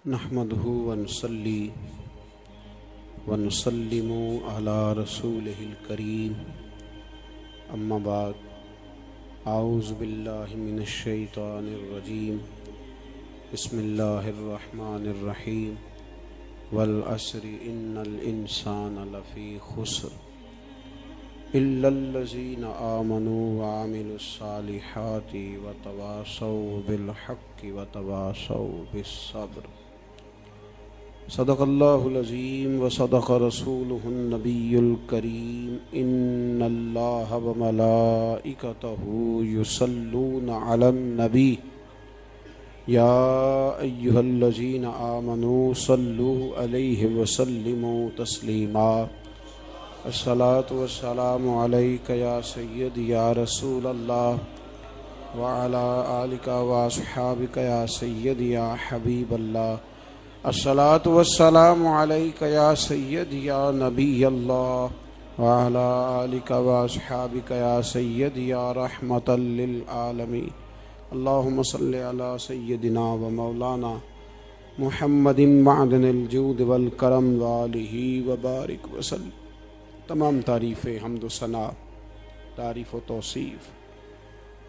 नहमदहु व नुसल्ली व नुसल्लिमु अला रसूलिहिल करीम, अम्मा बाद, आऊज़ु बिल्लाहि मिनश शैतानिर रजीम, बिस्मिल्लाहिर रहमानिर रहीम, वल अस्रि इन्नल इंसाना लफ़ी खुस्र इल्लल्लज़ीना आमनू व आमिलुस्सालिहाति व तवासौ बिल हक़्क़ि व तवासौ बिस्सब्र। सदक़ल्लाहुल अज़ीम व सदक़ रसूलुहुन नबियुल करीम। इन्नल्लाहा व मलाइकतहु युसल्लूना अलन नबी या अय्युहल्लज़ीना आमनू सल्लु अलैहि व सल्लिमू तस्लीमा। अस्सलातु वस्सलामु अलैका या सय्यदी या रसूलल्लाह व अला आलिका व अस्हाबिका या सय्यदी या हबीबल्लाह। अस्सलातु वस्सलामु अलैका या सय्यदी या नबियल्लाह व अला आलिका व अस्हाबिका या सय्यदी या रहमतल लिल आलमीन। अल्लाहुम्मा सल्लि अला सय्यदिना व मौलाना मुहम्मदिन मअदनिल जूद वल करम व आलिहि व बारिक वसल्लम। तमाम तारीफ़ें हम्द व सना, तारीफ़ व तौसीफ़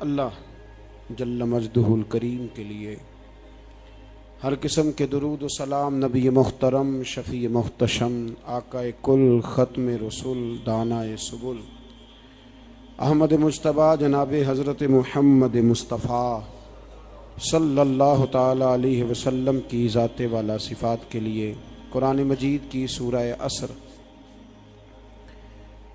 अल्लाह जल्ल मजदुहुल करीम के लिए। हर किस्म के दुरूद व सलाम नबी मुहतरम शफ़ी मुहतशम आकाए कुल ख़त्म रसूल दानाए सुबुल अहमद मुज्तबा जनाब हज़रत मुहम्मद मुस्तफ़ा सल्लल्लाहु ताला अलैहि वसल्लम की ज़ात वाला सिफ़ात के लिए कुरान मजीद की सूरह असर।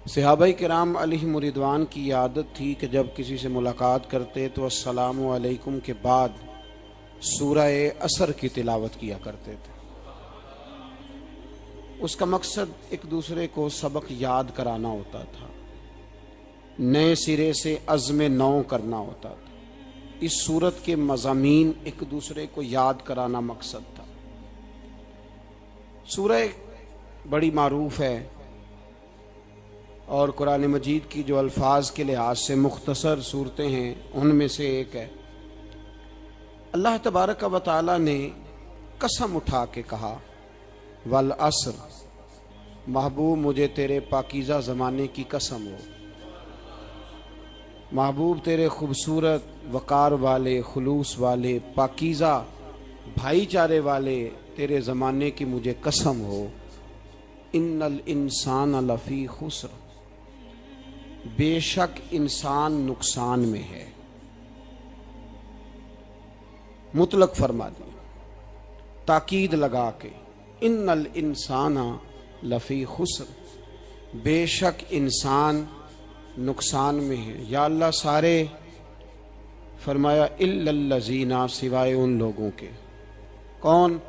सहाबाए किराम अलैहिम रिदवान की आदत थी कि जब किसी से मुलाकात करते तो अस्सलामु अलैकुम के बाद सूरह असर की तिलावत किया करते थे। उसका मकसद एक दूसरे को सबक याद कराना होता था, नए सिरे से अज़्म नौ करना होता था। इस सूरत के मज़ामीन एक दूसरे को याद कराना मकसद था। सूरह बड़ी मारूफ है और कुरान मजीद की जो अल्फाज के लिहाज से मुख्तसर सूरतें हैं उनमें से एक है। अल्लाह तबारक व तआला ने कसम उठा के कहा, वल अस्र, महबूब मुझे तेरे पाकीज़ा ज़माने की कसम हो। महबूब तेरे खूबसूरत वक़ार वाले, खुलूस वाले, पाकीज़ा भाईचारे वाले तेरे ज़माने की मुझे कसम हो। इन्नल इंसान लफ़ी खुस्र, बेशक इंसान नुकसान में है। मुतलक फरमा दिया, ताकीद लगा के, इन्नल इंसाना लफ़ी खुस्र, बेशक इंसान नुकसान में है। या अल्लाह सारे, फरमाया इल्लल्लज़ीना, सिवाय उन लोगों के। कौन?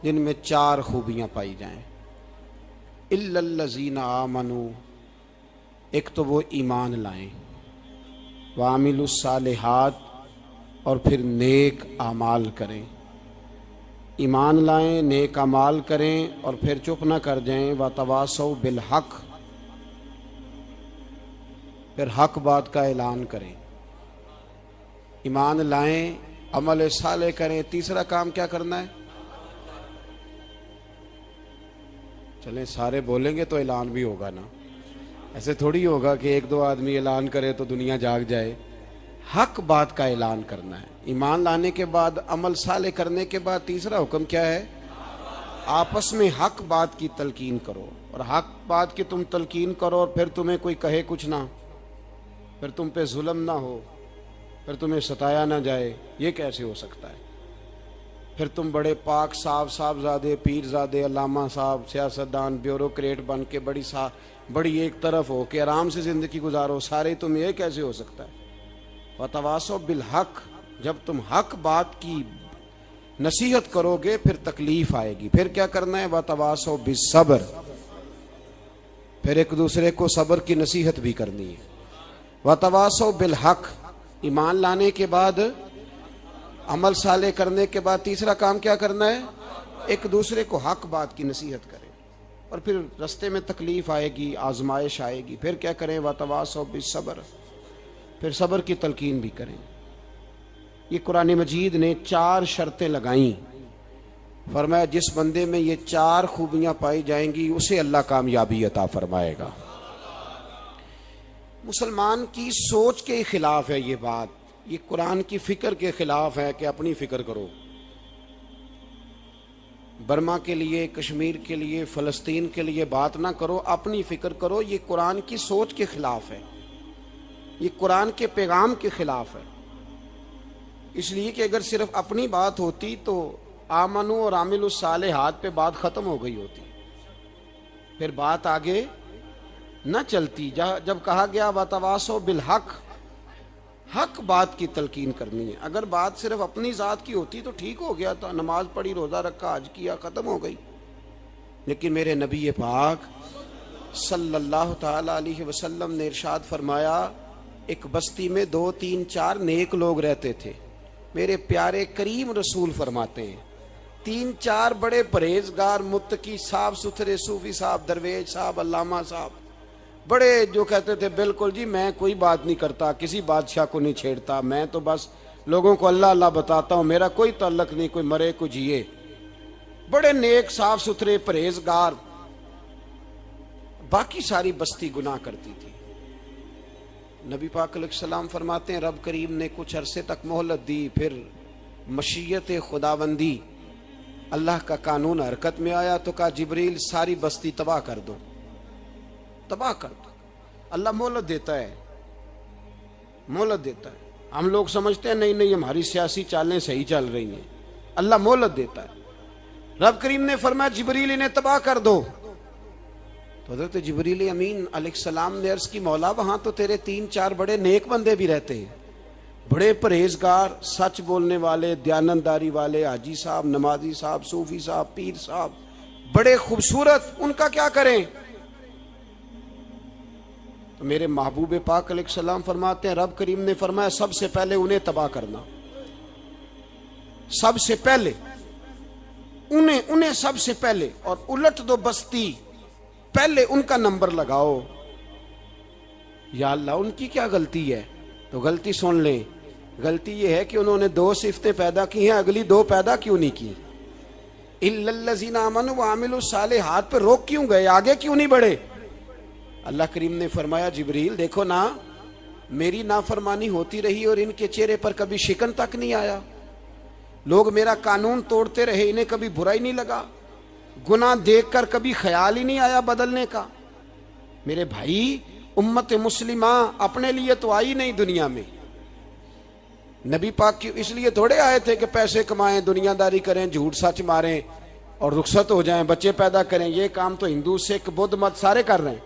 जिनमें चार खूबियाँ पाई जाएं। इल्लल्लज़ीना आमनू, एक तो वो ईमान लाएं, वामिलुस्सालिहात, और फिर नेक आमाल करें। ईमान लाएं, नेक आमाल करें और फिर चुप ना कर जाएं। व तवासौ बिल हक़, फिर हक बात का ऐलान करें। ईमान लाएं, अमल साले करें। तीसरा काम क्या करना है? चलें सारे बोलेंगे तो ऐलान भी होगा ना। ऐसे थोड़ी होगा कि एक दो आदमी ऐलान करे तो दुनिया जाग जाए। हक बात का ऐलान करना है। ईमान लाने के बाद, अमल साले करने के बाद तीसरा हुक्म क्या है? आपस में हक बात की तलकीन करो। और हक बात की तुम तलकीन करो और फिर तुम्हें कोई कहे कुछ ना, फिर तुम पे जुल्म ना हो, फिर तुम्हें सताया ना जाए, ये कैसे हो सकता है? फिर तुम बड़े पाक साहबजादे, पीरजादे, अल्लामा साहब, सियासतदान, ब्यूरोक्रेट बन के बड़ी एक तरफ हो के आराम से ज़िंदगी गुजारो सारे, तुम ये कैसे हो सकता है? व तवासौ बिल हक़, जब तुम हक बात की नसीहत करोगे फिर तकलीफ आएगी। फिर क्या करना है? व तवासौ बिस्सब्र, फिर एक दूसरे को सब्र की नसीहत भी करनी है। व तवासौ बिल हक़, ईमान लाने के बाद, अमल साले करने के बाद तीसरा काम क्या करना है? एक दूसरे को हक बात की नसीहत करें। और फिर रास्ते में तकलीफ आएगी, आजमाइश आएगी, फिर क्या करें? व तवासौ बिस्सब्र, फिर सब्र की तलकीन भी करें। ये कुरान मजीद ने चार शर्तें लगाई फरमाया जिस बंदे में ये 4 खूबियां पाई जाएंगी उसे अल्लाह कामयाबी अता फरमाएगा। मुसलमान की सोच के खिलाफ है ये बात, ये कुरान की फिक्र के खिलाफ है कि अपनी फिक्र करो। बर्मा के लिए, कश्मीर के लिए, फ़लस्तीन के लिए बात ना करो, अपनी फिक्र करो। ये कुरान की सोच के खिलाफ है, ये कुरान के पैगाम के खिलाफ है। इसलिए कि अगर सिर्फ अपनी बात होती तो आमनु और आमिलुस सालिहात पे बात खत्म हो गई होती, फिर बात आगे न चलती। जब कहा गया वतवासो बिल हक, हक बात की तलकीन करनी है। अगर बात सिर्फ अपनी ज़ात की होती तो ठीक हो गया था, नमाज पढ़ी, रोज़ा रखा, हज किया, ख़त्म हो गई। लेकिन मेरे नबी पाक सल्लल्लाहु ताला अलैहि वसल्लम ने इरशाद फरमाया, एक बस्ती में 2, 3, 4 नेक लोग रहते थे। मेरे प्यारे करीम रसूल फरमाते हैं 3, 4 बड़े परहेजगार, मुत्तकी, साफ सुथरे सूफी साहब, दरवेश साहब, अल्लामा साहब, बड़े जो कहते थे बिल्कुल जी मैं कोई बात नहीं करता, किसी बादशाह को नहीं छेड़ता, मैं तो बस लोगों को अल्लाह अल्लाह बताता हूँ, मेरा कोई ताल्लुक नहीं, कोई मरे कोई जिए। बड़े नेक, साफ सुथरे, परहेजगार। बाकी सारी बस्ती गुनाह करती थी। नबी पाक अलैहिस्सलाम फरमाते हैं रब करीम ने कुछ अरसे तक मोहलत दी, फिर मशीयत खुदाबंदी, अल्लाह का कानून हरकत में आया तो कहा जिब्रील सारी बस्ती तबाह कर दो, तबाह कर दो। अल्लाह मोहलत देता है, मोहलत देता है। हम लोग समझते हैं नहीं नहीं हमारी सियासी चालें सही चल रही हैं, अल्लाह मोहलत देता है। रब करीम ने फरमाया जिब्रील इन्हें तबाह कर दो। तो हज़रत जिब्रील अमीन अलैहिस्सलाम ने अर्ज़ की मौला वहां तो तेरे 3, 4 बड़े नेक बंदे भी रहते हैं, बड़े परहेजगार, सच बोलने वाले, दयानतदारी वाले, हाजी साहब, नमाजी साहब, सूफी साहब, पीर साहब, बड़े खूबसूरत, उनका क्या करें? तो मेरे महबूब पाक अलैहिस्सलाम फरमाते हैं रब करीम ने फरमाया सबसे पहले उन्हें तबाह करना, सबसे पहले उन्हें सबसे पहले, और उलट दो बस्ती, पहले उनका नंबर लगाओ। या अल्लाह उनकी क्या गलती है? तो गलती सुन लें, गलती यह है कि उन्होंने 2 सिफतें पैदा की हैं, अगली 2 पैदा क्यों नहीं की? इल्लल्लज़ीना आमनु व आमिलुस सालिहात पर रोक क्यों गए, आगे क्यों नहीं बढ़े? अल्लाह करीम ने फरमाया जिब्रील देखो ना, मेरी नाफरमानी होती रही और इनके चेहरे पर कभी शिकन तक नहीं आया। लोग मेरा कानून तोड़ते रहे, इन्हें कभी बुरा ही नहीं लगा, गुनाह देखकर कभी ख्याल ही नहीं आया बदलने का। मेरे भाई उम्मत मुस्लिमा अपने लिए तो आई नहीं दुनिया में, नबी पाक की इसलिए थोड़े आए थे कि पैसे कमाएं, दुनियादारी करें, झूठ सच मारें और रुखसत हो जाएं, बच्चे पैदा करें। ये काम तो हिंदू, सिख, बुद्ध मत सारे कर रहे हैं।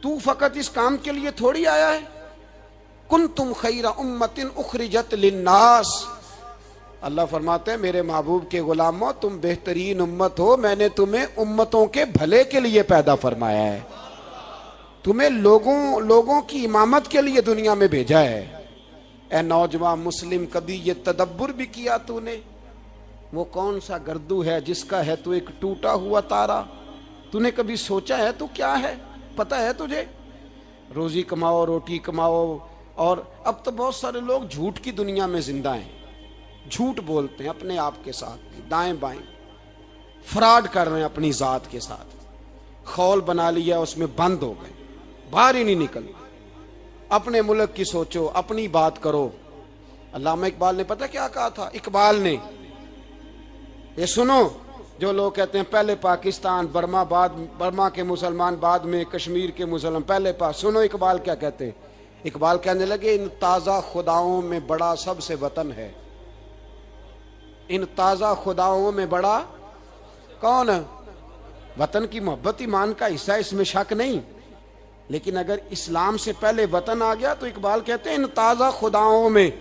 तू फकत इस काम के लिए थोड़ी आया है। कुंतुम खैरा उम्मतिन उखरिजत लिन्नास, अल्लाह फरमाते हैं मेरे महबूब के गुलामों तुम बेहतरीन उम्मत हो, मैंने तुम्हें उम्मतों के भले के लिए पैदा फरमाया है, तुम्हें लोगों की इमामत के लिए दुनिया में भेजा है। ए नौजवान मुस्लिम, कभी ये तदब्बुर भी किया तूने? वो कौन सा गर्दू है जिसका है तू एक टूटा हुआ तारा? तूने कभी सोचा है तू क्या है? पता है तुझे? रोजी कमाओ, रोटी कमाओ, और अब तो बहुत सारे लोग झूठ की दुनिया में जिंदा हैं, झूठ बोलते हैं अपने आप के साथ, दाएं बाएं फ्रॉड कर रहे हैं अपनी जात के साथ, खौल बना लिया उसमें बंद हो गए, बाहर ही नहीं निकल। अपने मुल्क की सोचो, अपनी बात करो। अल्लामा इकबाल ने पता क्या कहा था? इकबाल ने, ये सुनो, जो लोग कहते हैं पहले पाकिस्तान, बर्मा के मुसलमान बाद में, कश्मीर के मुसलमान पहले सुनो इकबाल क्या कहते हैं। इकबाल कहने लगे इन ताज़ा खुदाओं में बड़ा सबसे वतन है, इन ताज़ा खुदाओं में बड़ा कौन है? वतन की मोहब्बत ईमान का हिस्सा, इसमें शक नहीं। लेकिन अगर इस्लाम से पहले वतन आ गया तो इकबाल कहते हैं इन ताज़ा खुदाओं में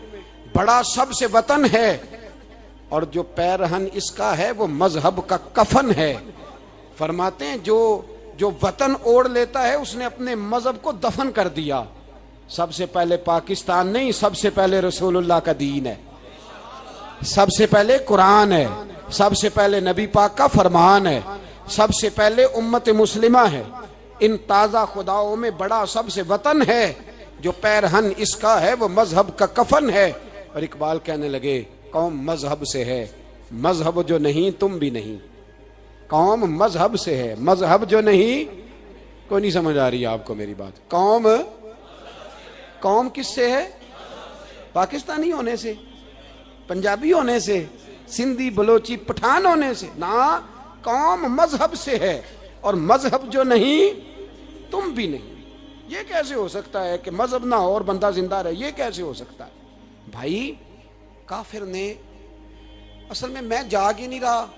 बड़ा सबसे वतन है, और जो पैरहन इसका है वो मजहब का कफन है। फरमाते हैं जो वतन ओढ़ लेता है उसने अपने मजहब को दफन कर दिया। सबसे पहले पाकिस्तान नहीं, सबसे पहले रसूलुल्लाह का दीन है, सबसे पहले कुरान है, सबसे पहले नबी पाक का फरमान है, सबसे पहले उम्मत मुस्लिमा है। इन ताज़ा खुदाओं में बड़ा सबसे वतन है, जो पैरहन इसका है वो मजहब का कफन है। और इकबाल कहने लगे कौम मजहब से है, मजहब जो नहीं तुम भी नहीं। कौम मजहब से है, मजहब जो नहीं, कोई नहीं समझ आ रही आपको मेरी बात। कौम किससे है? पाकिस्तानी होने से, पंजाबी होने से, सिंधी बलोची पठान होने से ना। कौम मजहब से है और मजहब जो नहीं तुम भी नहीं। ये कैसे हो सकता है कि मजहब ना हो और बंदा जिंदा रहे? ये कैसे हो सकता है भाई? काफिर ने असल में, मैं जाग ही नहीं रहा,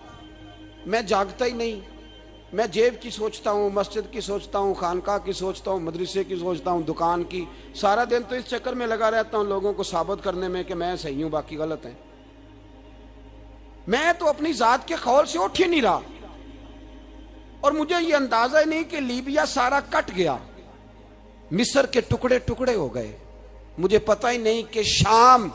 मैं जागता ही नहीं। मैं जेब की सोचता हूँ, मस्जिद की सोचता हूँ, खानका की सोचता हूँ, मदरसे की सोचता हूँ, दुकान की। सारा दिन तो इस चक्कर में लगा रहता हूँ लोगों को साबित करने में कि मैं सही हूँ बाकी गलत हैं। मैं तो अपनी जात के खौल से उठ ही नहीं रहा। और मुझे ये अंदाजा ही नहीं कि लीबिया सारा कट गया, मिस्र के टुकड़े टुकड़े हो गए। मुझे पता ही नहीं कि शाम,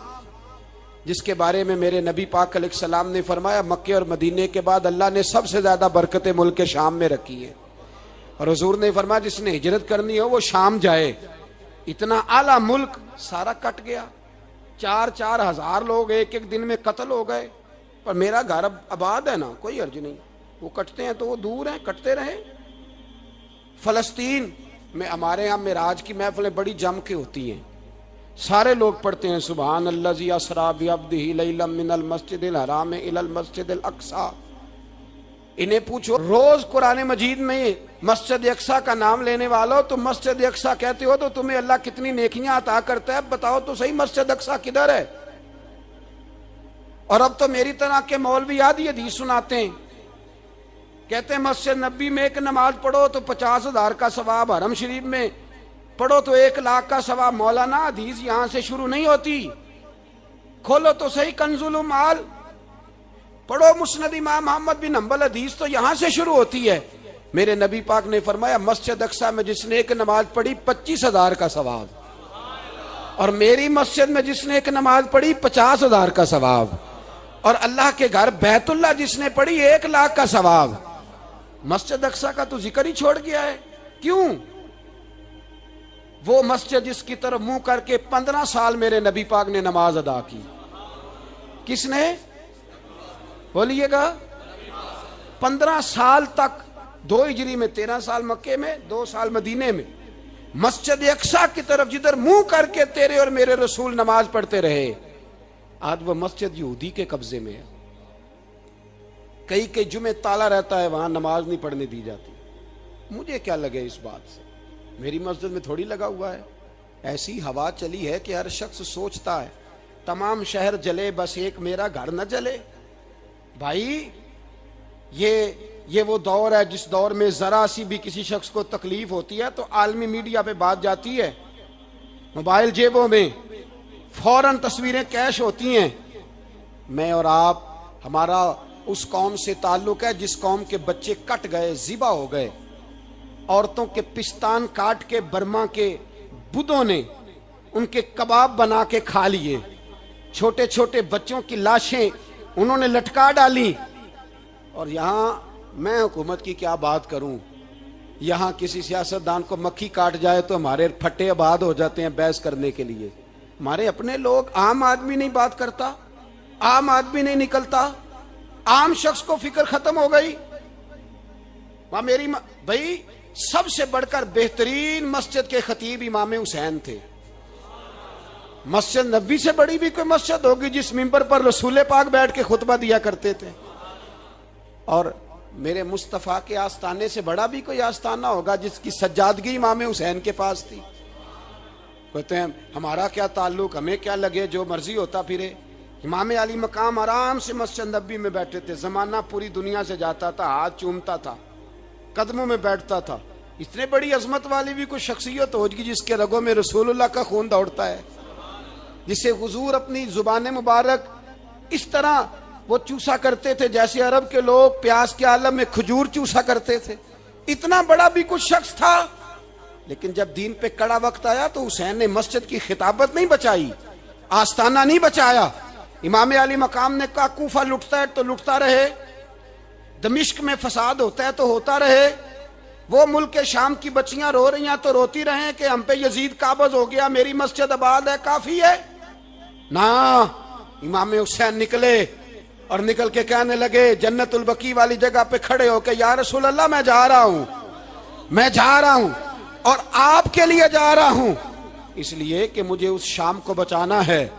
जिसके बारे में मेरे नबी पाक अलैहिस्सलाम ने फरमाया मक्के और मदीने के बाद अल्लाह ने सबसे ज्यादा बरकतें मुल्क शाम में रखी है। और हुजूर ने फरमाया जिसने हिजरत करनी हो वो शाम जाए। इतना आला मुल्क सारा कट गया। 4-4 हजार लोग एक एक दिन में कत्ल हो गए। पर मेरा घर अब आबाद है ना, कोई अर्ज नहीं। वो कटते हैं तो वो दूर हैं, कटते रहे। फलस्तीन में हमारे यहाँ मेराज की महफिलें बड़ी जम के होती हैं। सारे लोग पढ़ते हैं सुभान अल्लाज़ी असरा बिअब्दिही लैलन मिनल मस्जिदिल हराम इलल मस्जिदिल अक्सा। इन्हें पूछो रोज कुरान मजीद में मस्जिद अक्सा का नाम लेने वालों, तो मस्जिद अक्सा कहते हो तो तुम्हें अल्लाह कितनी नेकियां अता करता है? बताओ तो सही मस्जिद अक्सा किधर है? और अब तो मेरी तरह के मौलवी आदि हदीस सुनाते हैं, कहते हैं मस्जिद नबी में एक नमाज पढ़ो तो 50,000 का सवाब, हरम शरीफ में पढ़ो तो 1 लाख का सवाब। मौलाना हदीस यहां से शुरू नहीं होती। खोलो तो सही कंजुल माल, पढ़ो मुस्नद इमाम मोहम्मद बिन हंबल, हदीस तो यहां से शुरू होती है। मेरे नबी पाक ने फरमाया मस्जिद अक्सा में जिसने एक नमाज पढ़ी 25,000 का सवाब, और मेरी मस्जिद में जिसने एक नमाज पढ़ी 50,000 का सवाब, और अल्लाह के घर बैतुल्लाह जिसने पढ़ी 1 लाख का सवाब। मस्जिद अक्सा का तो जिक्र ही छोड़ गया है। क्यों? वो मस्जिद जिसकी तरफ मुंह करके 15 साल मेरे नबी पाक ने नमाज अदा की। किसने? बोलिएगा। 15 साल तक, 2 हिजरी में 13 साल मक्के में, 2 साल मदीने में, मस्जिद अक्सा की तरफ जिधर मुंह करके तेरे और मेरे रसूल नमाज पढ़ते रहे। आज वह मस्जिद यहूदी के कब्जे में है। कई जुमे ताला रहता है, वहां नमाज नहीं पढ़ने दी जाती। मुझे क्या लगे इस बात से? मेरी मस्जिद में थोड़ी लगा हुआ है। ऐसी हवा चली है कि हर शख्स सोचता है तमाम शहर जले बस एक मेरा घर न जले। भाई ये वो दौर है जिस दौर में जरा सी भी किसी शख्स को तकलीफ होती है तो आलमी मीडिया पे बात जाती है, मोबाइल जेबों में, फौरन तस्वीरें कैश होती हैं। मैं और आप, हमारा उस कौम से ताल्लुक है जिस कौम के बच्चे कट गए, जिबा हो गए। औरतों के पिस्तान काट के बर्मा के बुद्धों ने उनके कबाब बना के खा लिए। छोटे छोटे बच्चों की लाशें उन्होंने लटका डाली। और यहाँ मैं हुकूमत की क्या बात करूं, यहाँ किसी सियासतदान को मक्खी काट जाए तो हमारे फट्टे आबाद हो जाते हैं बहस करने के लिए। हमारे अपने लोग, आम आदमी नहीं बात करता, आम आदमी नहीं निकलता, आम शख्स को फिक्र खत्म हो गई। वहां मेरी भाई सबसे बढ़कर बेहतरीन मस्जिद के खतीब इमाम हुसैन थे। मस्जिद नबी से बड़ी भी कोई मस्जिद होगी जिस मिंबर पर रसूल पाक बैठ के खुतबा दिया करते थे। और मेरे मुस्तफ़ा के आस्ताने से बड़ा भी कोई आस्ताना होगा जिसकी सज्जादगी इमाम हुसैन के पास थी। कहते हैं हमारा क्या ताल्लुक, हमें क्या लगे, जो मर्जी होता फिरे। इमाम अली मकाम आराम से मस्जिद नबी में बैठे थे। जमाना पूरी दुनिया से जाता था, हाथ चूमता था, कदमों में बैठता था। इतने बड़ी अजमत वाली भी कोई शख्सियत होगी जिसके रगों में रसूलुल्लाह का खून दौड़ता है, जिसे हुजूर अपनी जुबान मुबारक इस तरह वो चूसा करते थे जैसे अरब के लोग प्यास के आलम में खजूर चूसा करते थे। इतना बड़ा भी कुछ शख्स था। लेकिन जब दीन पे कड़ा वक्त आया तो हुसैन ने मस्जिद की खिताबत नहीं बचाई, आस्ताना नहीं बचाया। इमाम अली मकाम ने कहा कूफा लुटता है तो लुटता रहे, दमिश्क में फसाद होता है तो होता रहे, वो मुल्क के शाम की बच्चियां रो रही हैं तो रोती रहे कि हम पे यजीद काबज हो गया, मेरी मस्जिद आबाद है, काफी है ना। इमाम हुसैन निकले और निकल के कहने लगे, जन्नतुल बकी वाली जगह पे खड़े होके, या रसूल अल्लाह मैं जा रहा हूं, मैं जा रहा हूं और आपके लिए जा रहा हूं, इसलिए कि मुझे उस शाम को बचाना है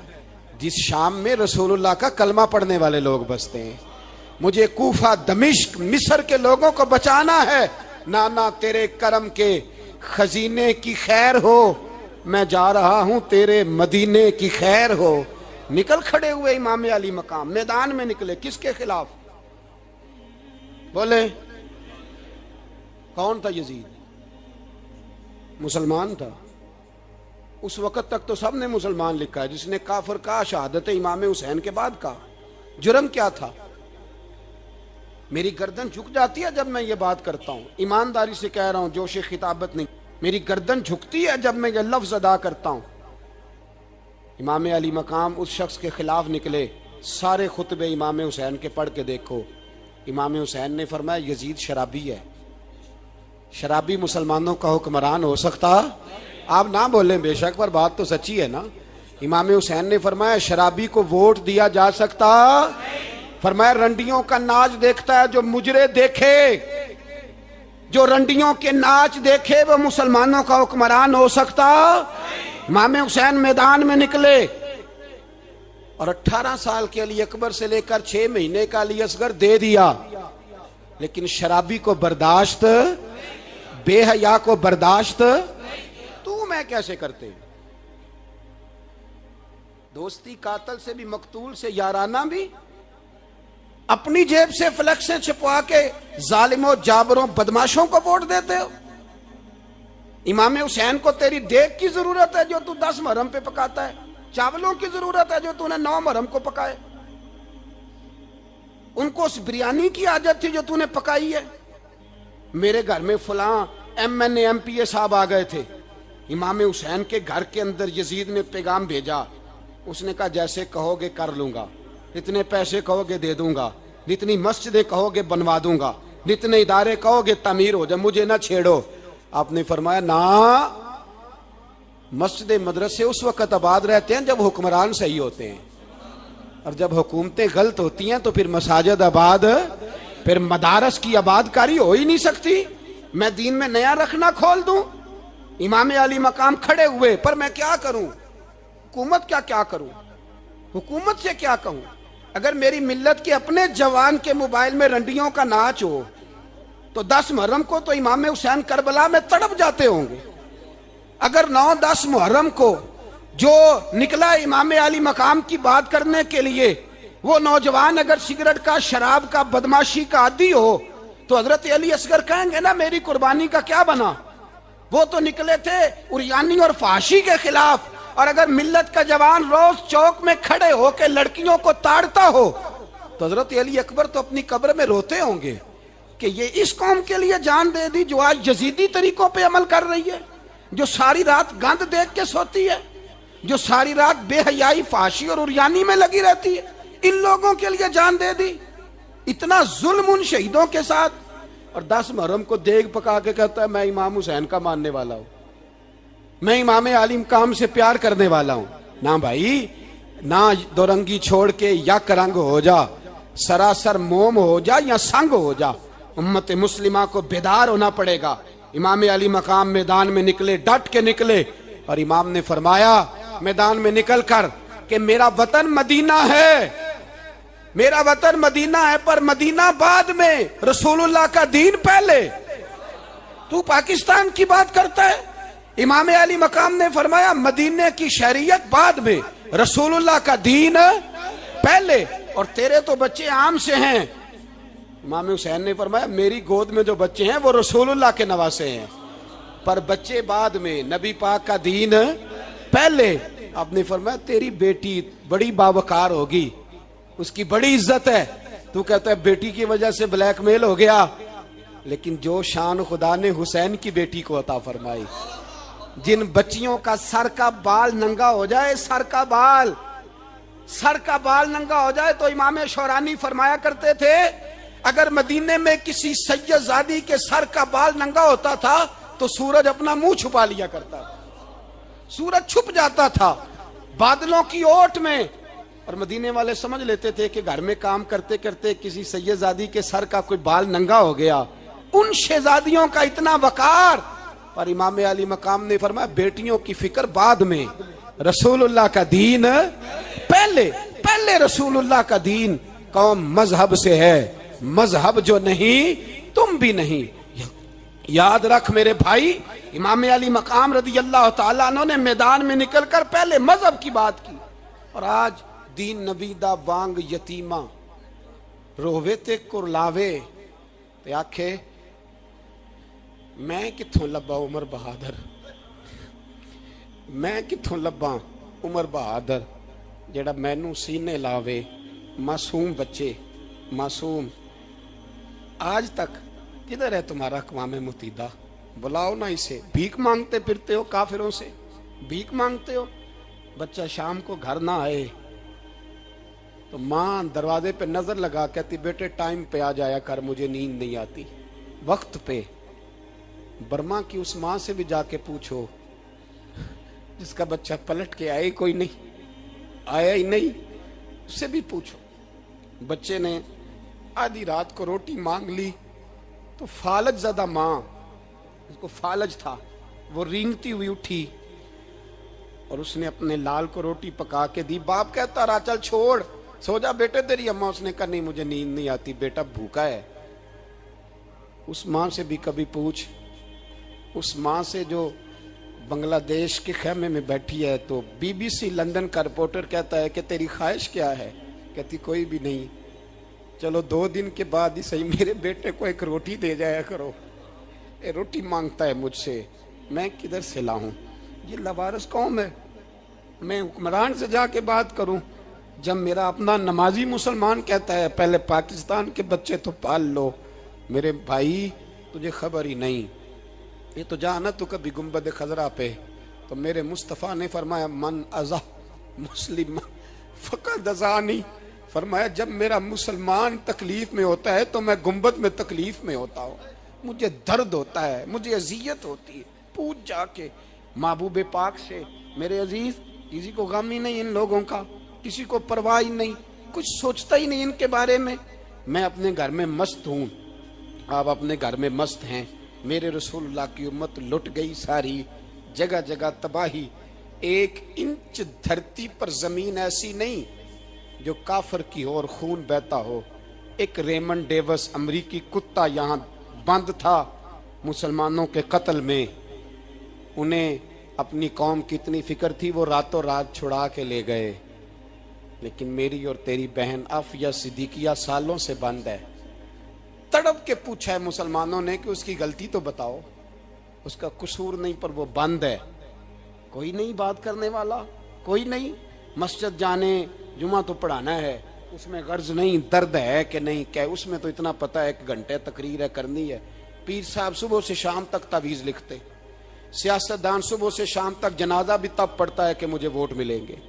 जिस शाम में रसूलुल्लाह का कलमा पढ़ने वाले लोग बसते हैं। मुझे कूफा, दमिश्क, मिस्र के लोगों को बचाना है। नाना तेरे करम के खजीने की खैर हो, मैं जा रहा हूं तेरे मदीने की खैर हो। निकल खड़े हुए इमाम अली मकाम, मैदान में निकले। किसके खिलाफ? बोले कौन था? यजीद मुसलमान था। उस वक्त तक तो सबने मुसलमान लिखा है, जिसने काफिर का शहादत इमाम हुसैन के बाद का। जुर्म क्या था? मेरी गर्दन झुक जाती है जब मैं ये बात करता हूं, ईमानदारी से कह रहा हूं, जोश खिताबत नहीं। मेरी गर्दन झुकती है जब मैं ये लफ्ज अदा करता हूं। इमाम अली मकाम उस शख्स के खिलाफ निकले। सारे खुतबे इमाम हुसैन के पढ़ के देखो। इमाम हुसैन ने फरमाया यजीद शराबी है। शराबी मुसलमानों का हुक्मरान हो सकता? आप ना बोलें बेशक, पर बात तो सच्ची है ना। इमाम हुसैन ने फरमाया शराबी को वोट दिया जा सकता? फरमाया रंडियों का नाच देखता है जो मुजरे देखे, जो रंडियों के नाच देखे वो मुसलमानों का हुक्मरान हो सकता? इमाम हुसैन मैदान में निकले और 18 साल के अली अकबर से लेकर 6 महीने का अली असगर दे दिया, लेकिन शराबी को बर्दाश्त, बेहया को बर्दाश्त तू मैं कैसे करते? दोस्ती कातल से भी, मकतूल से याराना भी, अपनी जेब से फ्लेक्सें छिपवा के जालिमों, जाबरों, बदमाशों को वोट देते हो। इमाम हुसैन को तेरी देग की जरूरत है जो तू 10 मुहर्रम पे पकाता है, चावलों की जरूरत है जो तूने 9 मुहर्रम को पकाए। उनको उस बिरयानी की आदत थी जो तूने पकाई है। मेरे घर में फलां MNA MPA साहब आ गए थे। इमाम हुसैन के घर के अंदर यजीद ने पैगाम भेजा। उसने कहा जैसे कहोगे कर लूंगा, जितने पैसे कहोगे दे दूंगा, जितनी मस्जिदें कहोगे बनवा दूंगा, जितने इदारे कहोगे तामीर हो जाए, मुझे ना छेड़ो। आपने फरमाया ना, मस्जिद मदरसे उस वक्त आबाद रहते हैं जब हुक्मरान सही होते हैं, और जब हुकूमतें गलत होती हैं तो फिर मसाजिद आबाद, फिर मदारस की आबादकारी हो ही नहीं सकती। मैं दीन में नया रखना खोल दूं? इमाम अली मकाम खड़े हुए, पर मैं क्या करूं? हुकूमत क्या करूं? हुकूमत से क्या कहूं? अगर मेरी मिल्लत के अपने जवान के मोबाइल में रंडियों का नाच हो तो 10 मुहर्रम को तो इमाम हुसैन करबला में तड़प जाते होंगे। अगर 9-10 मुहर्रम को जो निकला इमाम अली मकाम की बात करने के लिए, वो नौजवान अगर सिगरेट का, शराब का, बदमाशी का आदी हो तो हजरत अली असगर कहेंगे ना मेरी कुर्बानी का क्या बना? वो तो निकले थे उरियानी और फाशी के खिलाफ। और अगर मिल्लत का जवान रोज चौक में खड़े होकर लड़कियों को ताड़ता हो तो हजरत अली अकबर तो अपनी कब्र में रोते होंगे कि ये इस कौम के लिए जान दे दी जो आज यजीदी तरीकों पे अमल कर रही है, जो सारी रात गंद देख के सोती है, जो सारी रात बेहयाई, फाशी और उरियानी में लगी रहती है। इन लोगों के लिए जान दे दी। इतना जुल्म उन शहीदों के साथ, और 10 मुहर्रम को देग पका के कहता है मैं इमाम हुसैन का मानने वाला हूं, मैं इमाम अली मकाम से प्यार करने वाला हूं। ना भाई ना, दोरंगी छोड़ के यक रंग हो जा, सरासर मोम हो जा या संग हो जा, उम्मत मुस्लिमा को बेदार होना पड़ेगा। इमाम अली मकाम मैदान में निकले, डट के निकले, और इमाम ने फरमाया मैदान में निकल कर कि मेरा वतन मदीना है, मेरा वतन मदीना है, पर मदीना बाद में, रसूलुल्लाह का दीन पहले। तू पाकिस्तान की बात करता है। इमाम अली मकाम ने फरमाया मदीने की शरीयत बाद में, रसूलुल्लाह का दीन पहले, और तेरे तो बच्चे आम से हैं। इमाम हुसैन ने फरमाया मेरी गोद में जो बच्चे हैं वो रसूलुल्लाह के नवासे हैं, पर बच्चे बाद में, नबी पाक का दीन पहले। आपने फरमाया तेरी बेटी बड़ी बावकार होगी, उसकी बड़ी इज्जत है, तू कहता है बेटी की वजह से ब्लैकमेल हो गया। लेकिन जो शान खुदा ने हुसैन की बेटी को अता फरमाई, जिन बच्चियों का सर का बाल नंगा हो जाए, सर का बाल नंगा हो जाए, तो इमाम शौरानी फरमाया करते थे अगर मदीने में किसी सैयदजादी के सर का बाल नंगा होता था तो सूरज अपना मुंह छुपा लिया करता था, सूरज छुप जाता था बादलों की ओट में, और मदीने वाले समझ लेते थे कि घर में काम करते करते किसी सैयदजादी के सर का कोई बाल नंगा हो गया। उन शहजादियों का इतना वकार, पर इमाम अली मकाम ने फरमाया बेटियों की फिक्र बाद में, रसूलुल्लाह का दीन पहले। पहले रसूलुल्लाह का दीन कौम मजहब से है, मजहब जो नहीं तुम भी नहीं। याद रख मेरे भाई, इमाम अली मकाम रदी अल्लाह तआला अन्हु ने मैदान में निकलकर पहले मजहब की बात की। और आज दीन नबी दा वांग यतीमा रोवे ते कुरलावे ते आखे मैं किथों लब्बा उमर बहादुर, मैं किथों लब्बा उमर बहादुर जेड़ा मैनू सीने लावे। मासूम बच्चे, मासूम। आज तक किधर है तुम्हारा अक़वाम मुत्तहिदा? बुलाओ ना इसे। भीख मांगते फिरते हो, काफिरों से भीख मांगते हो। बच्चा शाम को घर ना आए तो माँ दरवाजे पे नजर लगा कहती बेटे टाइम पे आ जाया कर, मुझे नींद नहीं आती। वक्त पे। बर्मा की उस माँ से भी जाके पूछो जिसका बच्चा पलट के आया ही कोई नहीं, आया ही नहीं, उससे भी पूछो। बच्चे ने आधी रात को रोटी मांग ली तो फालज ज़्यादा माँ, उसको फालज था, वो रेंगती हुई उठी और उसने अपने लाल को रोटी पका के दी। बाप कहता रहा चल छोड़, सो जा बेटे तेरी अम्मा। उसने कहा नहीं मुझे नींद नहीं आती, बेटा भूखा है। उस माँ से भी कभी पूछ, उस माँ से जो बांग्लादेश के खेमे में बैठी है। तो BBC लंदन का रिपोर्टर कहता है कि तेरी ख्वाहिश क्या है? कहती कोई भी नहीं, चलो 2 दिन के बाद ही सही मेरे बेटे को एक रोटी दे जाया करो। ये रोटी मांगता है मुझसे, मैं किधर से लाऊं? ये लवारस कौम है, मैं हुक्मरान से जाके बात करूं? जब मेरा अपना नमाजी मुसलमान कहता है पहले पाकिस्तान के बच्चे तो पाल लो। मेरे भाई तुझे खबर ही नहीं, ये तो जाना तो कभी गुंबद खजरा पे, तो मेरे मुस्तफ़ा ने फरमाया मन अज़ा मुस्लिम फ़क़द अज़ानी। फरमाया जब मेरा मुसलमान तकलीफ में होता है तो मैं गुंबद में तकलीफ में होता हूँ, मुझे दर्द होता है, मुझे अजियत होती है। पूछ जाके महबूब पाक से। मेरे अजीज, किसी को गम ही नहीं इन लोगों का, किसी को परवाह ही नहीं, कुछ सोचता ही नहीं इनके बारे में। मैं अपने घर में मस्त हूँ, आप अपने घर में मस्त हैं। मेरे रसूलुल्लाह की उम्मत लुट गई सारी, जगह जगह तबाही। 1 इंच धरती पर जमीन ऐसी नहीं जो काफर की हो और खून बहता हो। एक रेमंड डेविस अमरीकी कुत्ता यहाँ बंद था मुसलमानों के कत्ल में, उन्हें अपनी कौम की इतनी फिक्र थी, वो रातों रात छुड़ा के ले गए। लेकिन मेरी और तेरी बहन आफिया सिद्दीकिया सालों से बंद है। तड़प के पूछा है मुसलमानों ने कि उसकी गलती तो बताओ, उसका कसूर नहीं, पर वो बंद है। कोई नहीं बात करने वाला, कोई नहीं। मस्जिद जाने, जुमा तो पढ़ाना है, उसमें गर्ज नहीं, दर्द है कि नहीं क्या, उसमें तो इतना पता है 1 घंटे तकरीर है करनी है। पीर साहब सुबह से शाम तक तावीज़ लिखते, सियासतदान सुबह से शाम तक जनाजा भी तब पड़ता है कि मुझे वोट मिलेंगे।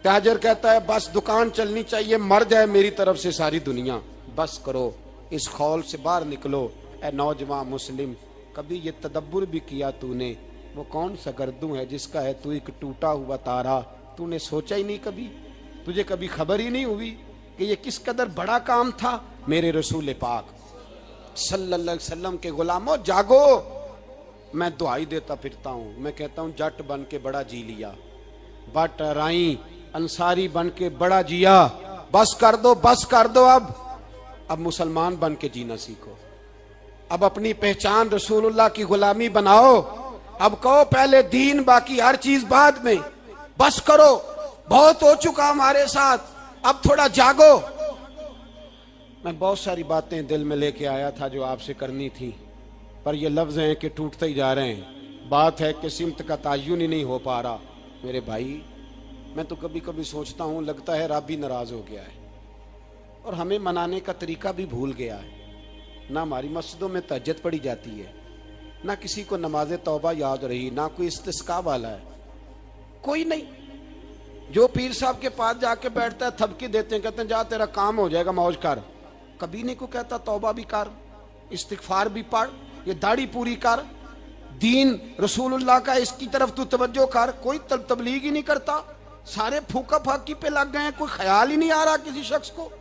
ताजर कहता है बस दुकान चलनी चाहिए, मर जाए मेरी तरफ से सारी दुनिया, बस करो, इस खौल से बाहर निकलो। ए नौजवान मुस्लिम, कभी ये तदब्बुर भी किया तूने, वो कौन सा गर्दू है जिसका है तू एक टूटा हुआ तारा? तूने सोचा ही नहीं कभी, तुझे कभी खबर ही नहीं हुई कि ये किस कदर बड़ा काम था? मेरे रसूल पाक सल्लल्लाहु अलैहि वसल्लम के गुलामों जागो। मैं दुआई देता फिरता हूँ, मैं कहता हूँ जट बन के बड़ा जी लिया, बट राई अंसारी बन के बड़ा जिया, बस कर दो, बस कर दो। अब मुसलमान बन के जीना सीखो, अब अपनी पहचान रसूलुल्लाह की गुलामी बनाओ। अब कहो पहले दीन, बाकी हर चीज बाद में, बस करो, बहुत हो चुका हमारे साथ, अब थोड़ा जागो। मैं बहुत सारी बातें दिल में लेके आया था जो आपसे करनी थी, पर ये लफ्ज हैं कि टूटते ही जा रहे हैं। बात है कि सिमत का तायुन ही नहीं हो पा रहा। मेरे भाई, मैं तो कभी कभी सोचता हूँ लगता है रब भी नाराज हो गया है और हमें मनाने का तरीका भी भूल गया है। ना हमारी मस्जिदों में तहज्जुद पढ़ी जाती है, ना किसी को नमाज तौबा याद रही, ना कोई इस्तिस्का वाला है, कोई नहीं। जो पीर साहब के पास जाके बैठता है थपकी देते हैं, कहते हैं जा तेरा काम हो जाएगा, मौज कर। कभी नहीं को कहता तौबा भी कर, इस्तिगफार भी पढ़, ये दाढ़ी पूरी कर, दीन रसूलुल्लाह का इसकी तरफ तू तवज्जो कर। कोई तबलीग ही नहीं करता। सारे फूका फाकी पे लग गए हैं। कोई ख्याल ही नहीं आ रहा किसी शख्स को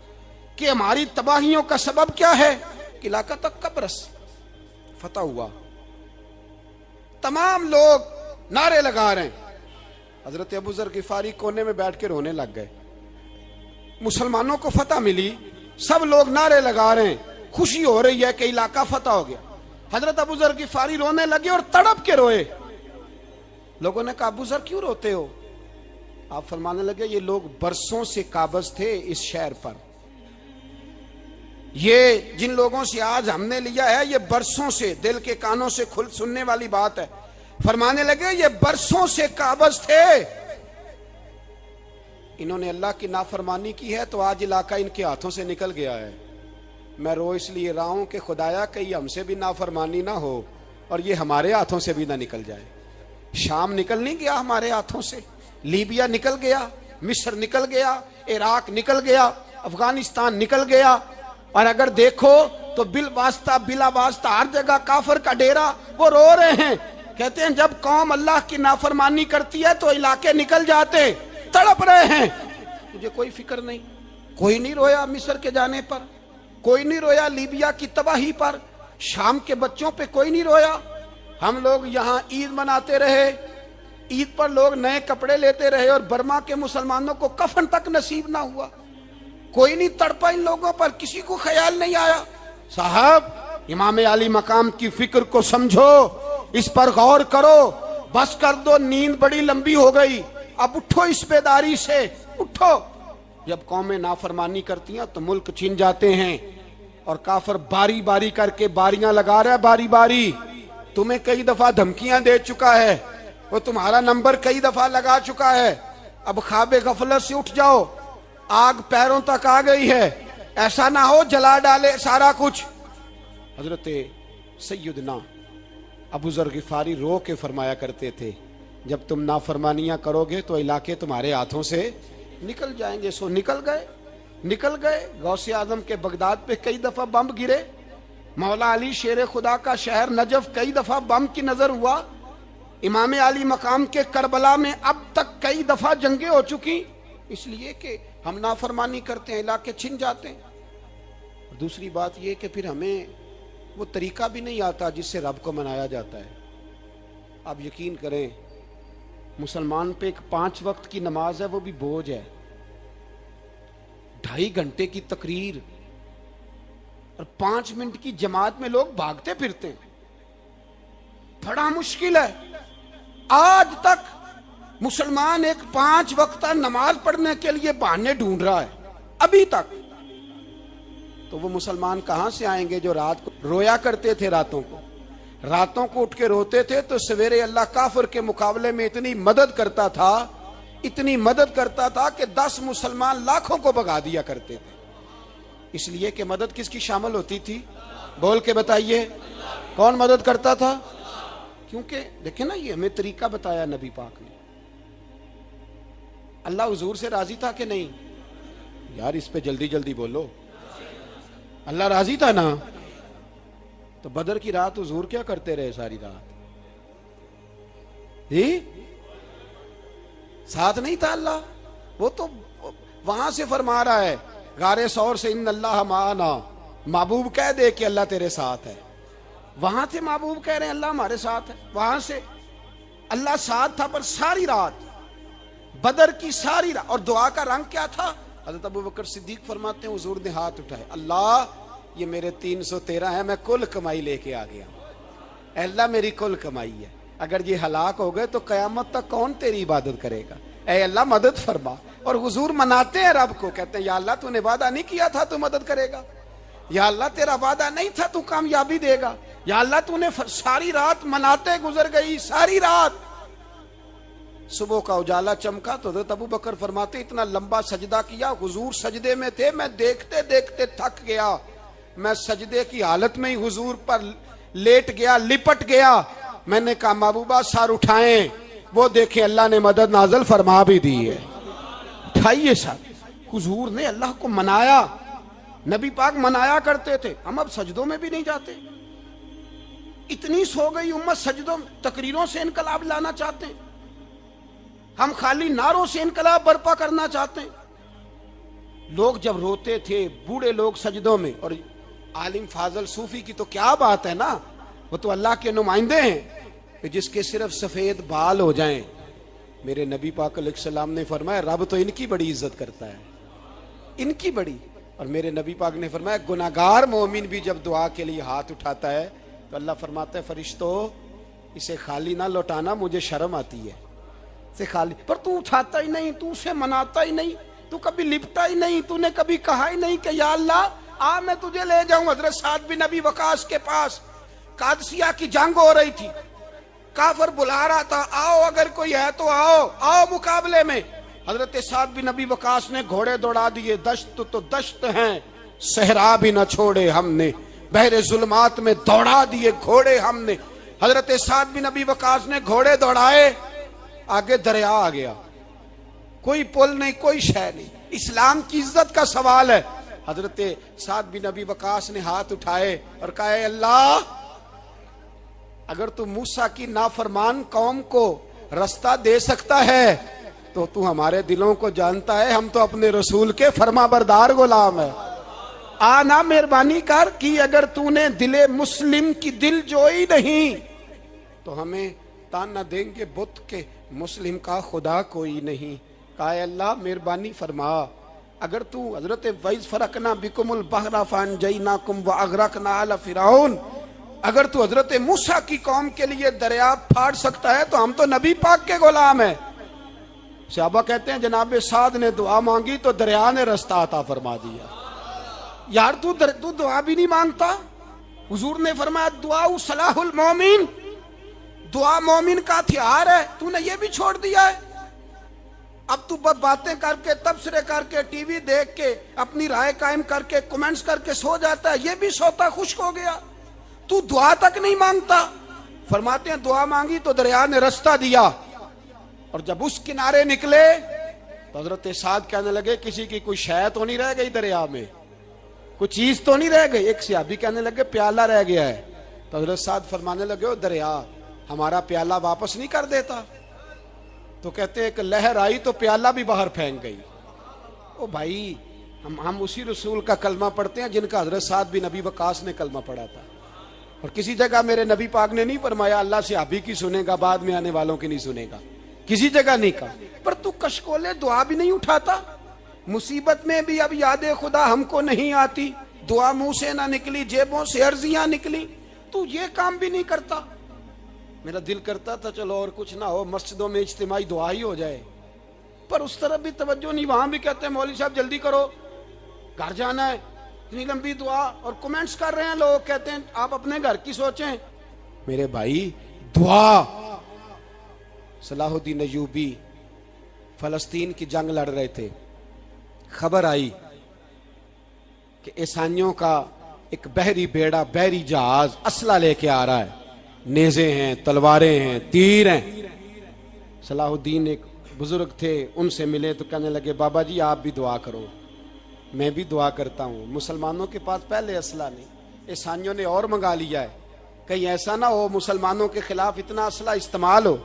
कि हमारी तबाहियों का सबब क्या है। कि इलाका तक का बरस फतह हुआ, तमाम लोग नारे लगा रहे हैं। हजरत अबू ज़र गिफारी कोने में बैठ के रोने लग गए। मुसलमानों को फतह मिली, सब लोग नारे लगा रहे हैं, खुशी हो रही है कि इलाका फतह हो गया। हजरत अबू ज़र गिफारी रोने लगे और तड़प के रोए। लोगों ने कहा, अबू ज़र क्यों रोते हो? आप फरमाने लगे, ये लोग बरसों से काबज थे इस शहर पर, ये जिन लोगों से आज हमने लिया है ये बरसों से, दिल के कानों से खुल सुनने वाली बात है। फरमाने लगे, ये बरसों से काबज थे, इन्होंने अल्लाह की नाफरमानी की है तो आज इलाका इनके हाथों से निकल गया है। मैं रो इसलिए रहा हूं कि खुदाया कहीं हमसे भी नाफरमानी ना हो और ये हमारे हाथों से भी ना निकल जाए। शाम निकल नहीं गया हमारे हाथों से, लीबिया निकल गया, मिस्र निकल गया, इराक निकल गया, अफगानिस्तान निकल गया। और अगर देखो तो बिल वास्ता बिला वास्ता हर जगह काफर का डेरा। वो रो रहे हैं, कहते हैं जब कौम अल्लाह की नाफरमानी करती है तो इलाके निकल जाते, तड़प रहे हैं। मुझे कोई फिक्र नहीं, कोई नहीं रोया मिस्र के जाने पर, कोई नहीं रोया लीबिया की तबाही पर, शाम के बच्चों पे कोई नहीं रोया। हम लोग यहाँ ईद मनाते रहे, ईद पर लोग नए कपड़े लेते रहे और बर्मा के मुसलमानों को कफन तक नसीब ना हुआ। कोई नहीं तड़पा इन लोगों पर, किसी को ख्याल नहीं आया। साहब, इमाम अली मकाम की फिक्र को समझो, इस पर गौर करो, बस कर दो, नींद बड़ी लंबी हो गई, अब उठो इस बेदारी से, उठो। जब कौमें नाफरमानी करती हैं तो मुल्क छिन जाते हैं और काफर बारी बारी करके बारियां लगा रहा है, बारी बारी। तुम्हें कई दफा धमकियां दे चुका है, वो तुम्हारा नंबर कई दफा लगा चुका है। अब ख्वाबे गफलत से उठ जाओ, आग पैरों तक आ गई है, ऐसा ना हो जला डाले सारा कुछ। हजरत सैयदना अबू ज़र गिफारी रो के फरमाया करते थे, जब तुम नाफरमानियां करोगे तो इलाके तुम्हारे हाथों से निकल जाएंगे। सो निकल गए, निकल गए। गौसे आजम के बगदाद पे कई दफा बम गिरे, मौला अली शेर खुदा का शहर नजफ कई दफा बम की नजर हुआ, इमाम अली मकाम के करबला में अब तक कई दफा जंगें हो चुकी, इसलिए कि हम नाफरमानी करते हैं, इलाके छिन जाते हैं। दूसरी बात यह कि फिर हमें वो तरीका भी नहीं आता जिससे रब को मनाया जाता है। आप यकीन करें, मुसलमान पे एक 5 वक्त की नमाज है, वो भी बोझ है। 2.5 घंटे की तकरीर और 5 मिनट की जमात में लोग भागते फिरते हैं, बड़ा मुश्किल है। आज तक मुसलमान एक 5 वक्त नमाज पढ़ने के लिए बहाने ढूंढ रहा है, अभी तक। तो वो मुसलमान कहां से आएंगे जो रात को रोया करते थे, रातों को उठ के रोते थे तो सवेरे अल्लाह काफिर के मुकाबले में इतनी मदद करता था, इतनी मदद करता था कि 10 मुसलमान लाखों को भगा दिया करते थे। इसलिए कि मदद किसकी शामिल होती थी? बोल के बताइए, कौन मदद करता था? क्योंकि देखे ना, ये हमें तरीका बताया नबी पाक ने। अल्लाह हुजूर से राजी था कि नहीं? यार इस पे जल्दी जल्दी बोलो। अल्लाह राजी था ना? तो बदर की रात हुजूर क्या करते रहे सारी रात? साथ नहीं था अल्लाह? वो तो वहां से फरमा रहा है गारे सौर से, इन अल्लाह माना। महबूब कह दे कि अल्लाह तेरे साथ है। वहां थे महबूब कह रहे हैं अल्लाह हमारे साथ है, वहां से अल्लाह साथ था। पर सारी रात, बदर की सारी रात, और दुआ का रंग क्या था? हज़रत अबू बकर सिद्दीक फरमाते हैं हुजूर ने हाथ उठाए, अल्लाह ये मेरे 313 है, मैं कुल कमाई लेके आ गया। अल्लाह मेरी कुल कमाई है, अगर ये हलाक हो गए तो कयामत तक कौन तेरी इबादत करेगा? ऐ अल्लाह मदद फरमा। और हुजूर मनाते हैं रब को, कहते हैं या अल्लाह तूने वादा नहीं किया था तू मदद करेगा, या अल्लाह तेरा वादा नहीं था तू कामयाबी देगा, या अल्लाह तूने सारी रात मनाते गुजर गई, सारी रात। सुबह का उजाला चमका तो हज़रत अबू बकर फरमाते इतना लंबा सजदा किया, हुजूर सजदे में थे, मैं देखते देखते थक गया, मैं सजदे की हालत में ही हुजूर पर लेट गया, लिपट गया। मैंने कहा महबूबा सर उठाएं, वो देखे अल्लाह ने मदद नाजल फरमा भी दी है। उठाइए सर। हुजूर ने अल्लाह को मनाया, नबी पाक मनाया करते थे। हम अब सजदों में भी नहीं जाते, इतनी सो गई उम्मत, सजदों तकरीरों से इनकलाब लाना चाहते हैं। हम खाली नारों से इनकलाब बर्पा करना चाहते हैं। लोग जब रोते थे, बूढ़े लोग सजदों में, और आलिम फाजल सूफी की तो क्या बात है ना, वो तो अल्लाह के नुमाइंदे हैं कि जिसके सिर्फ सफेद बाल हो जाएं। मेरे नबी पाक अलैहिस्सलाम ने फरमाया रब तो इनकी बड़ी इज्जत करता है, इनकी बड़ी। और मेरे नबी पाक ने फरमाया गुनाहगार मोमिन भी जब दुआ के लिए हाथ उठाता है तो अल्लाह फरमाता है फरिश्तों इसे खाली ना लौटाना, मुझे शर्म आती है से खाली। पर तू उठाता ही नहीं, तू उसे मनाता ही नहीं, तू कभी लिपटा ही नहीं, तूने कभी कहा ही नहीं कि या अल्लाह आ मैं तुझे ले जाऊं हजरत साद बिन नबी वकास के पास। कादसिया की जंग हो रही थी, काफर बुला रहा था, आओ अगर कोई है तो आओ, आओ मुकाबले में। हजरत साद बिन नबी वकास ने घोड़े दौड़ा दिए, दश्त तो दश्त हैं, सहरा भी न छोड़े हमने, बहरे जुल्मात में दौड़ा दिए घोड़े हमने। हजरत साद बिन नबी वकास ने घोड़े दौड़ाए, आगे दरिया आ गया, कोई पुल नहीं, कोई शय नहीं। इस्लाम की इज्जत का सवाल है। हजरत साद बिन नबी वकास ने हाथ उठाए और कहा अल्लाह अगर तू मूसा की नाफरमान कौम को रास्ता दे सकता है तो तू हमारे दिलों को जानता है, हम तो अपने रसूल के फरमाबरदार गुलाम है। आना मेहरबानी कर कि अगर तूने दिले मुस्लिम की दिल जोई नहीं तो हमें ताना देंगे बुत के मुस्लिम का खुदा कोई नहीं। कहा अल्लाह मेहरबानी फरमा, अगर तू हजरत वैज फरकना बिकुमुल बहरा फान जईनाकुम व अगरकना आला फिरौन, अगर तू हजरत मूसा की कौम के लिए दरिया फाड़ सकता है तो हम तो नबी पाक के गुलाम है। सहाबा कहते हैं जनाब साद ने दुआ मांगी तो दरिया ने रास्ता अता फरमा दिया। यार तू दुआ भी नहीं मांगता। हुजूर ने फरमाया दुआ सलाहुल मोमिन, दुआ मोमिन का हथियार है, तूने ये भी छोड़ दिया है। अब तू बातें करके, तबसरे करके, टीवी देख के, अपनी राय कायम करके, कमेंट्स करके सो जाता है, ये भी सोता खुश्क हो गया। तू दुआ तक नहीं मांगता। फरमाते हैं दुआ मांगी तो दरिया ने रास्ता दिया, और जब उस किनारे निकले तो हजरत साद कहने लगे किसी की कोई शय तो नहीं रह गई दरिया में, कोई चीज तो नहीं रह गई। एक सहाबी कहने लगे प्याला रह गया है। तो हजरत साद फरमाने लगे ओ दरिया हमारा प्याला वापस नहीं कर देता। तो कहते हैं एक लहर आई तो प्याला भी बाहर फेंक गई। ओ भाई हम उसी रसूल का कलमा पढ़ते हैं जिनका हजरत साद बिन नबी वकास ने कलमा पढ़ा था। और किसी जगह मेरे नबी पाक ने नहीं फरमाया अल्लाह से अभी की सुनेगा, बाद में आने वालों की नहीं सुनेगा, किसी जगह नहीं कहा। पर तू कशकोले दुआ भी नहीं उठाता। मुसीबत में भी अब याद खुदा हमको नहीं आती, दुआ मुंह से ना निकली, जेबों से अर्जियां निकली, तू ये काम भी नहीं करता। मेरा दिल करता था चलो और कुछ ना हो, मस्जिदों में इज्तिमाई दुआ ही हो जाए, पर उस तरफ भी तवज्जो नहीं। वहां भी कहते हैं मौलवी साहब जल्दी करो, घर जाना है, इतनी लंबी दुआ, और कमेंट्स कर रहे हैं लोग, कहते हैं आप अपने घर की सोचें। मेरे भाई दुआ, सलाहुद्दीन अय्यूबी फलस्तीन की जंग लड़ रहे थे, खबर आई कि ईसाइयों का एक बहरी बेड़ा, बहरी जहाज असला लेके आ रहा है, नेज़े हैं, तलवारें हैं, तीर हैं। सलाहुद्दीन एक बुजुर्ग थे, उनसे मिले तो कहने लगे बाबा जी आप भी दुआ करो। मैं भी दुआ करता हूँ। मुसलमानों के पास पहले असला नहीं, ईसाइयों ने और मंगा लिया है, कहीं ऐसा ना हो मुसलमानों के खिलाफ इतना असला इस्तेमाल हो।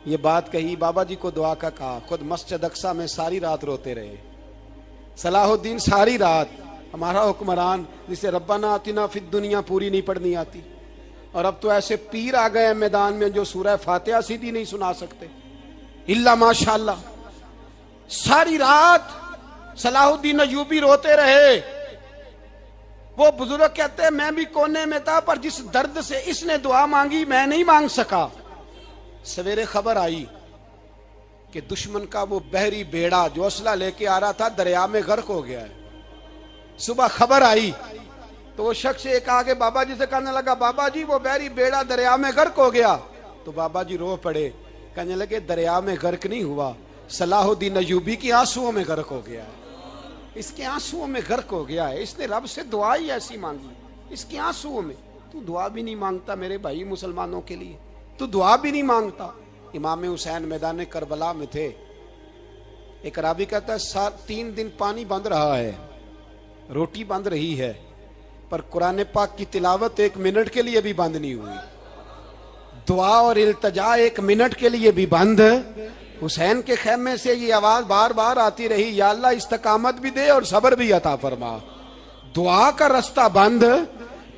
ये बात कही, बाबा जी को दुआ का कहा, खुद मस्जिद अक्सा में सारी रात रोते रहे। सलाहुद्दीन सारी रात, हमारा हुक्मरान जिसे रब्बाना आतिना फिद दुनिया पूरी नहीं पढ़नी आती, और अब तो ऐसे पीर आ गए मैदान में जो सूरह फातिहा सीधी नहीं सुना सकते, इल्ला माशाअल्लाह। सारी रात सलाहुद्दीन अय्यूबी रोते रहे। वो बुजुर्ग कहते हैं मैं भी कोने में था, पर जिस दर्द से इसने दुआ मांगी मैं नहीं मांग सका। सवेरे खबर आई कि दुश्मन का वो बहरी बेड़ा जो असला लेके आ रहा था दरिया में गर्क हो गया है। सुबह खबर आई तो वो शख्स एक आगे बाबा जी से कहने लगा बाबा जी वो बहरी बेड़ा दरिया में गर्क हो गया। तो बाबा जी रो पड़े, कहने लगे दरिया में गर्क नहीं हुआ, सलाहुद्दीन अय्यूबी की आंसुओं में गर्क हो गया है, इसके आंसुओं में गर्क हो गया है, इसने रब से दुआ ही ऐसी मांगी, इसके आंसुओं में। तू दुआ भी नहीं मांगता मेरे भाई मुसलमानों के लिए, तू दुआ भी नहीं मांगता। इमाम हुसैन मैदान करबला में थे, एक रावी कहता है 3 दिन पानी बंद रहा है, रोटी बंद रही है, पर कुरान पाक की तिलावत 1 मिनट के लिए भी बंद नहीं हुई, दुआ और इल्तजा 1 मिनट के लिए भी बंद हुसैन के खेमे से ये आवाज बार बार आती रही, या अल्लाह इस्तकामत भी दे और सब्र भी अता फरमा। दुआ का रास्ता बंद,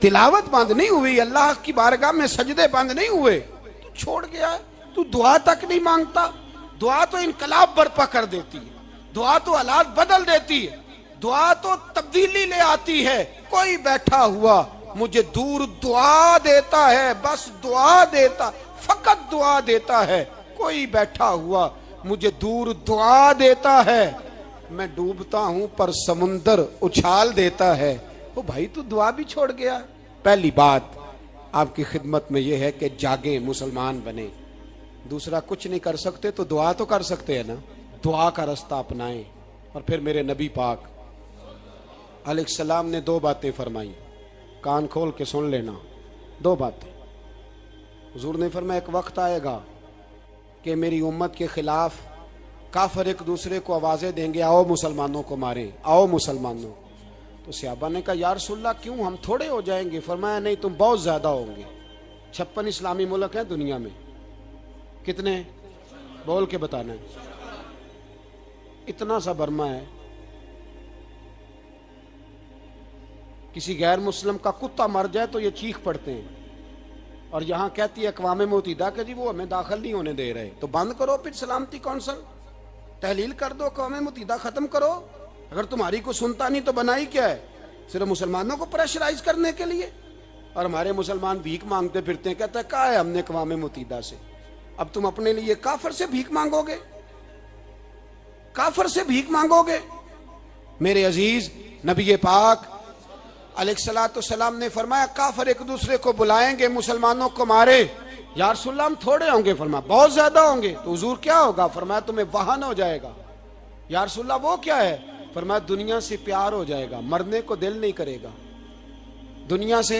तिलावत बंद नहीं हुई, अल्लाह की बारगाह में सजदे बंद नहीं हुए, तू छोड़ गया है। तू दुआ तक नहीं मांगता। दुआ तो इनकलाब बर्पा कर देती है, दुआ तो हालात बदल देती है, दुआ तो तब्दीली ले आती है। कोई बैठा हुआ मुझे दूर दुआ देता है, बस दुआ देता, फकत दुआ देता है। कोई बैठा हुआ मुझे दूर दुआ देता है, मैं डूबता हूं पर समुंदर उछाल देता है। ओ भाई तू दुआ भी छोड़ गया। पहली बात आपकी खिदमत में यह है कि जागे, मुसलमान बने। दूसरा कुछ नहीं कर सकते तो दुआ तो कर सकते हैं ना, दुआ का रास्ता अपनाएं। और फिर मेरे नबी पाक अलैहिस्सलाम ने दो बातें फरमाई, कान खोल के सुन लेना। दो बातें हुजूर ने फरमाया, एक वक्त आएगा कि मेरी उम्मत के खिलाफ काफिर एक दूसरे को आवाजें देंगे, आओ मुसलमानों को मारें, आओ मुसलमानों। तो सहाबा ने कहा, या रसूलल्लाह क्यों, हम थोड़े हो जाएंगे? फरमाया, नहीं, तुम बहुत ज्यादा होंगे। 56 इस्लामी मुल्क हैं दुनिया में, कितने बोल के बताना है? इतना सा बर्मा है। किसी गैर मुस्लिम का कुत्ता मर जाए तो ये चीख पड़ते हैं, और यहां कहती है अक़वाम मुत्तहिदा कि जी वो हमें दाखिल नहीं होने दे रहे। तो बंद करो फिर सलामती कौंसिल, तहलील कर दो, अक़वाम मुत्तहिदा खत्म करो। अगर तुम्हारी को सुनता नहीं तो बनाई क्या है? सिर्फ मुसलमानों को प्रेशराइज करने के लिए। और हमारे मुसलमान भीख मांगते फिरते हैं, कहते हैं कहा है हमने अक़वाम मुत्तहिदा से। अब तुम अपने लिए काफिर से भीख मांगोगे, काफिर से भीख मांगोगे? मेरे अजीज नबी पाक अलैहिस्सलाम ने फरमाया, काफिर एक दूसरे को बुलाएंगे, मुसलमानों को मारे। या रसूलल्लाह हम थोड़े होंगे? फरमाया बहुत ज्यादा होंगे। तो हुजूर क्या होगा? फरमाया तुम्हें वहन हो जाएगा। या रसूलल्लाह वो क्या है? फरमाया दुनिया से प्यार हो जाएगा, मरने को दिल नहीं करेगा। दुनिया से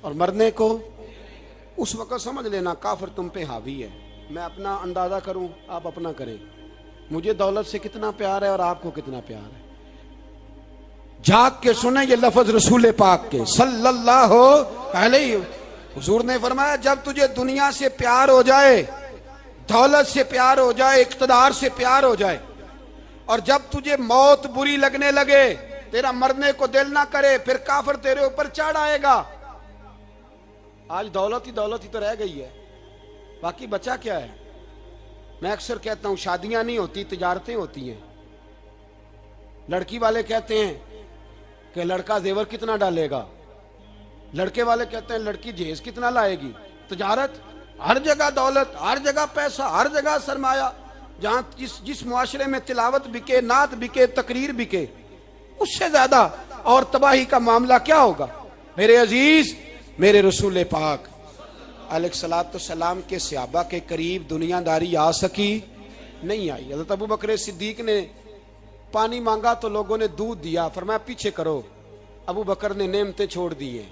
और मरने को उस वक्त समझ लेना काफिर तुम पे हावी है। मैं अपना अंदाजा करूं, आप अपना करें। मुझे दौलत से कितना प्यार है और आपको कितना प्यार है। जाग के सुने ये लफ्ज रसूल पाक के सल्लल्लाहु अलैहि। हुजूर ने फरमाया, जब तुझे दुनिया से प्यार हो जाए, दौलत से प्यार हो जाए, इक़्तिदार से प्यार हो जाए, और जब तुझे मौत बुरी लगने लगे, तेरा मरने को दिल ना करे, फिर काफिर तेरे ऊपर चढ़ आएगा। आज दौलत ही तो रह गई है, बाकी बचा क्या है? मैं अक्सर कहता हूं शादियां नहीं होती, तिजारतें होती हैं। लड़की वाले कहते हैं कि लड़का जेवर कितना डालेगा, लड़के वाले कहते हैं लड़की जहेज कितना लाएगी। तिजारत, हर जगह दौलत, हर जगह पैसा, हर जगह सरमाया। जहां जिस मुआशरे में तिलावत बिके, नात बिके, तकरीर बिके, उससे ज्यादा और तबाही का मामला क्या होगा? मेरे अजीज, मेरे रसूल पाक अलैहिस्सलाम के सहाबा के करीब दुनियादारी आ सकी? नहीं आई। हज़रत अबू बकर सिद्दीक ने पानी मांगा तो लोगों ने दूध दिया, फरमाया पीछे करो। अबू बकर ने नेमतें छोड़ दी हैं।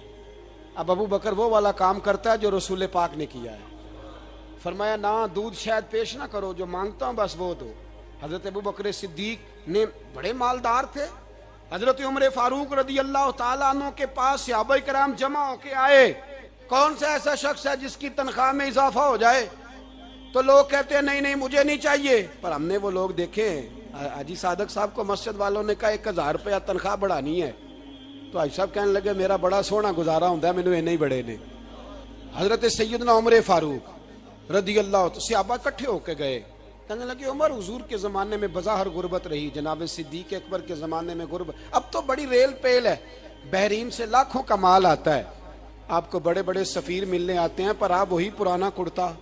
अब अबू बकर वो वाला काम करता है जो रसूल पाक ने किया है। फरमाया ना, दूध शायद पेश ना करो, जो मांगता हूं बस वो दो। हजरत अबू बकर सिद्दीक ने बड़े मालदार थे। हजरत उमर फारूक रदी अल्लाह तआला अन्हु के पास सहाबाए किराम जमा होके आए। कौन सा ऐसा शख्स है जिसकी तनख्वाह में इजाफा हो जाए? तो लोग कहते हैं नहीं नहीं मुझे नहीं चाहिए। पर हमने वो लोग देखे, हाजी सादक साहब को मस्जिद वालों ने कहा 1000 रुपया तनख्वाह बढ़ानी है, तो हाजी साहब कहने लगे मेरा बड़ा सोहना गुजारा होंदा, मैनू इन्ने ही बड़े ने। हजरत सैयदना उमर फारूक रदी अल्लाह तो सहाबा इकट्ठे होके गए, कहने लगे उमर हुजूर के जमाने में बज़ाहिर गुर्बत रही, जनाब सिद्दीक अकबर के जमाने में गुर्बत, अब तो बड़ी रेल पेल है, बहरीन से लाखों का माल आता है, आपको बड़े बड़े सफीर मिलने आते हैं, पर आप वही पुराना कुर्ता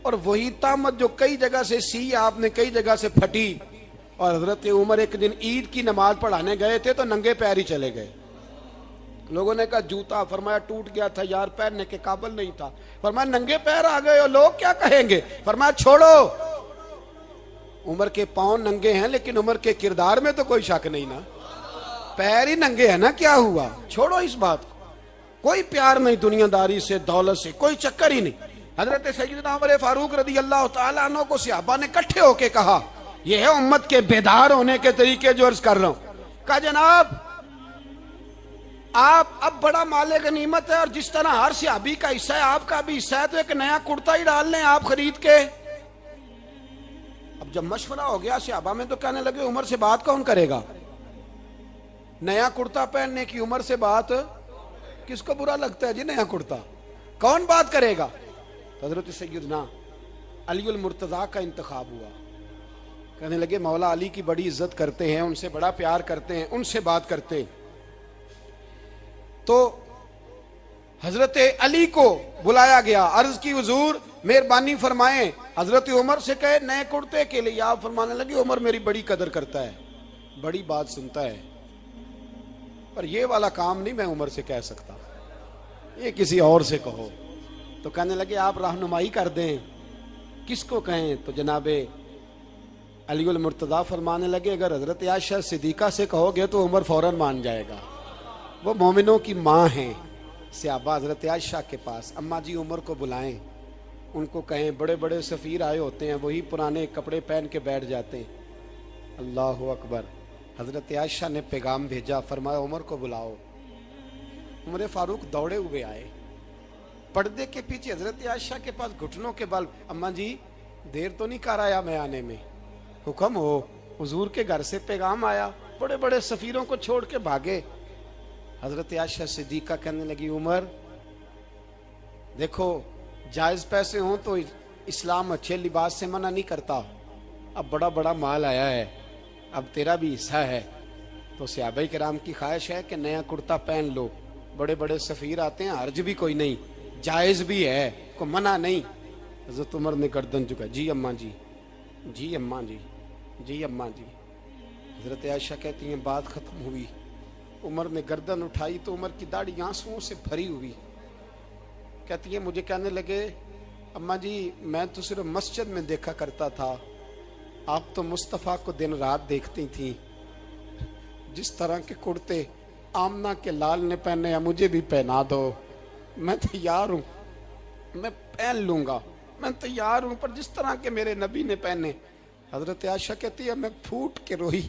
और वही तामत जो कई जगह से सी आपने कई जगह से फटी। और हजरत उमर एक दिन ईद की नमाज पढ़ाने गए थे तो नंगे पैर ही चले गए। लोगों ने कहा जूता, फरमाया टूट गया था यार, पहनने के काबिल नहीं था। फरमाया नंगे पैर आ गए और लोग क्या कहेंगे? फरमाया छोड़ो, उमर के पांव नंगे हैं लेकिन उमर के किरदार में तो कोई शक नहीं ना, पैर ही नंगे है ना, क्या हुआ? छोड़ो इस बात को। कोई प्यार नहीं दुनियादारी से, दौलत से, कोई चक्कर ही नहीं। हजरत सैयदना उमर फारूक रदी अल्लाह तआला अन्हु को सहाबा ने इकट्ठे होके कहा, यह है उम्मत के बेदार होने के तरीके जो अर्ज कर रहा हूं। कहा जनाब आप अब बड़ा माले गनीमत है, और जिस तरह हर सहाबी का हिस्सा है आपका भी हिस्सा है, तो एक नया कुर्ता ही डाल लें आप खरीद के। अब जब मशवरा हो गया सहाबा में, तो कहने लगे उमर से बात कौन करेगा? नया कुर्ता पहनने की उम्र से बात किसको बुरा लगता है जी? नया कुर्ता कौन बात करेगा? तो हजरत सैयदना अली उल मुर्तजा का इंतखाब हुआ। कहने लगे मौला अली की बड़ी इज्जत करते हैं, उनसे बड़ा प्यार करते हैं, उनसे बात करते। तो हजरत अली को बुलाया गया, अर्ज की हुजूर मेहरबानी फरमाएं, हजरत उमर से कहे नए कुर्ते के लिए। आप फरमाने लगे उमर मेरी बड़ी कदर करता है, बड़ी बात सुनता है, पर ये वाला काम नहीं मैं उमर से कह सकता, ये किसी और से कहो। तो कहने लगे आप रहनुमाई कर दें, किसको कहें? तो जनाबे अली उल मुर्तजा फरमाने लगे अगर हजरत आयशा सिद्दीका से कहोगे तो उमर फौरन मान जाएगा, वो मोमिनों की माँ हैं। सहाबा हजरत आयशा के पास, अम्मा जी उमर को बुलाएं, उनको कहें बड़े बड़े सफ़ीर आए होते हैं, वही पुराने कपड़े पहन के बैठ जाते हैं। अल्लाह अकबर। हजरत आयशा ने पैगाम भेजा, फरमाया उमर को बुलाओ। उमर फारूक दौड़े हुए आए, पर्दे के पीछे हजरत आयशा के पास घुटनों के बल, अम्मा जी देर तो नहीं कर आया मैं आने में? हुक्म हो, हुजूर के घर से पैगाम आया, बड़े बड़े सफ़ीरों को छोड़ के भागे। हजरत आयशा सिद्दीका कहने लगी उमर देखो जायज़ पैसे हों तो इस्लाम अच्छे लिबास से मना नहीं करता, अब बड़ा बड़ा माल आया है, अब तेरा भी हिस्सा है, तो सहाबाए किराम की ख्वाहिश है कि नया कुर्ता पहन लो, बड़े बड़े सफ़ीर आते हैं, हर्ज भी कोई नहीं, जायज़ भी है, को मना नहीं। हजरत उमर ने गर्दन झुका, जी अम्मा जी, जी अम्मा जी, जी अम्मा जी। हजरत आयशा कहती हैं बात ख़त्म हुई, उमर ने गर्दन उठाई तो उमर की दाढ़ी आंसुओं से भरी हुई। कहती है मुझे कहने लगे अम्मा जी मैं तो सिर्फ मस्जिद में देखा करता था, आप तो मुस्तफ़ा को दिन रात देखती थी, जिस तरह के कुर्ते आमना के लाल ने पहने हैं मुझे भी पहना दो, मैं तैयार हूँ, मैं पहन लूँगा, मैं तैयार हूँ, पर जिस तरह के मेरे नबी ने पहने। हजरत आयशा कहती है मैं फूट के रोई,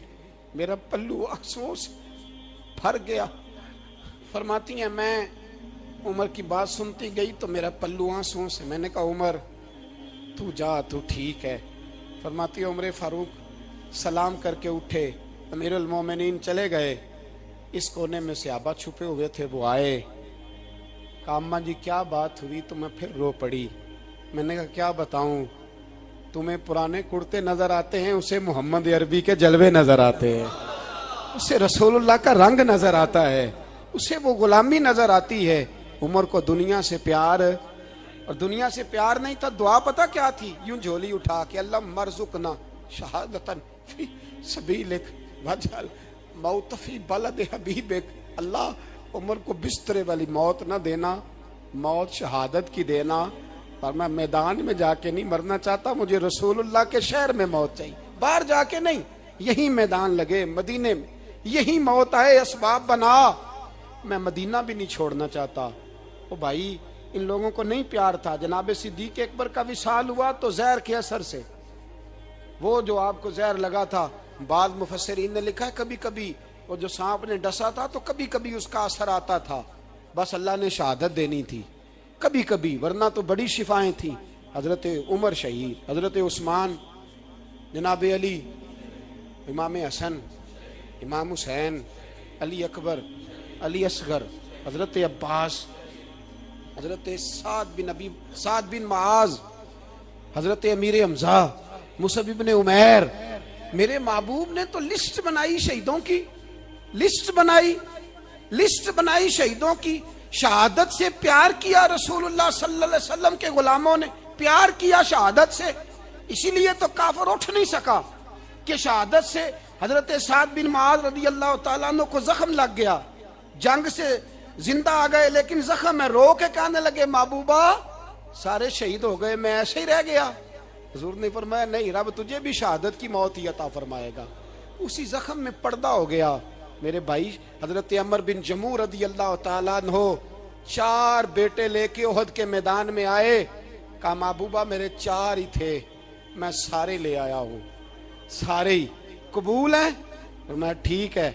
मेरा पल्लू आंसुओं से भर गया। फरमाती हैं मैं उमर की बात सुनती गई तो मेरा पल्लू आंसुओं से, मैंने कहा उमर तू जा, तू ठीक है। फरमाती है उमर फारूक सलाम करके उठे, अमीरुल मोमिनीन चले गए, इस कोने में सहाबा छुपे हुए थे, वो आए, कहा अम्मा जी क्या बात हुई? तो मैं फिर रो पड़ी। मैंने कहा क्या बताऊं, तुम्हें पुराने कुर्ते नजर आते हैं, उसे मोहम्मद अरबी के जलवे नजर आते हैं, उसे रसूलुल्लाह का रंग नजर आता है, उसे वो गुलामी नजर आती है। उमर को दुनिया से प्यार, और दुनिया से प्यार नहीं था, दुआ पता क्या थी? यूं झोली उठा के अल्लाह मरजुकना शहादतन फी सबीलिक वजल मौत फी बलद हबीबिक, अल्लाह उमर को बिस्तरे वाली मौत न देना, मौत शहादत की देना, पर मैं मैदान में जाके नहीं मरना चाहता, मुझे रसूलुल्लाह के शहर में मौत चाहिए, बाहर जाके नहीं, यही मैदान लगे मदीने में, यही मौत आए, असबाब बना, मैं मदीना भी नहीं छोड़ना चाहता। ओ भाई इन लोगों को नहीं प्यार था। जनाब सिद्दीक अकबर का विसाल हुआ तो जहर के असर से, वो जो आपको जहर लगा था, बाद मुफस्सिरीन ने लिखा है कभी कभी वो जो सांप ने डसा था तो कभी कभी उसका असर आता था, बस अल्लाह ने शहादत देनी थी कभी कभी, वरना तो बड़ी शिफाएं थी। हजरत उमर शहीद, हजरत उस्मान, जनाब अली, इमाम हसन, इमाम हुसैन, अली अकबर, अली असगर, हजरत अब्बास, हजरत साद बिन माज, हजरत अमीर हमजा, मुसअब इब्ने उमैर। मेरे महबूब ने तो लिस्ट बनाई शहीदों की, लिस्ट बनाई शहीदों की। शहादत से प्यार किया रसूलुल्लाह सल्लल्लाहु अलैहि वसल्लम के गुलामों ने, प्यार किया शहादत से, इसीलिए तो काफिर उठ नहीं सका कि शहादत से हजरत साद बिन माज रदी अल्लाह तआला अन्हु को जख्म लग गया, जंग से जिंदा आ गए लेकिन जख्म में रो के कहने लगे महबूबा सारे शहीद हो गए, मैं ऐसे ही रह गया। हुजूर ने फरमाया नहीं, रब तुझे भी शहादत की मौत ही अता फरमाएगा। उसी जख्म में पर्दा हो गया। मेरे भाई हजरत अमर बिन जमू रदी अल्लाह तआला अन्हु 4 बेटे लेके ओहद के मैदान में आए, कहा महबूबा मेरे 4 ही थे, मैं सारे ले आया हूँ, सारे ही कबूल है? और मैं ठीक है।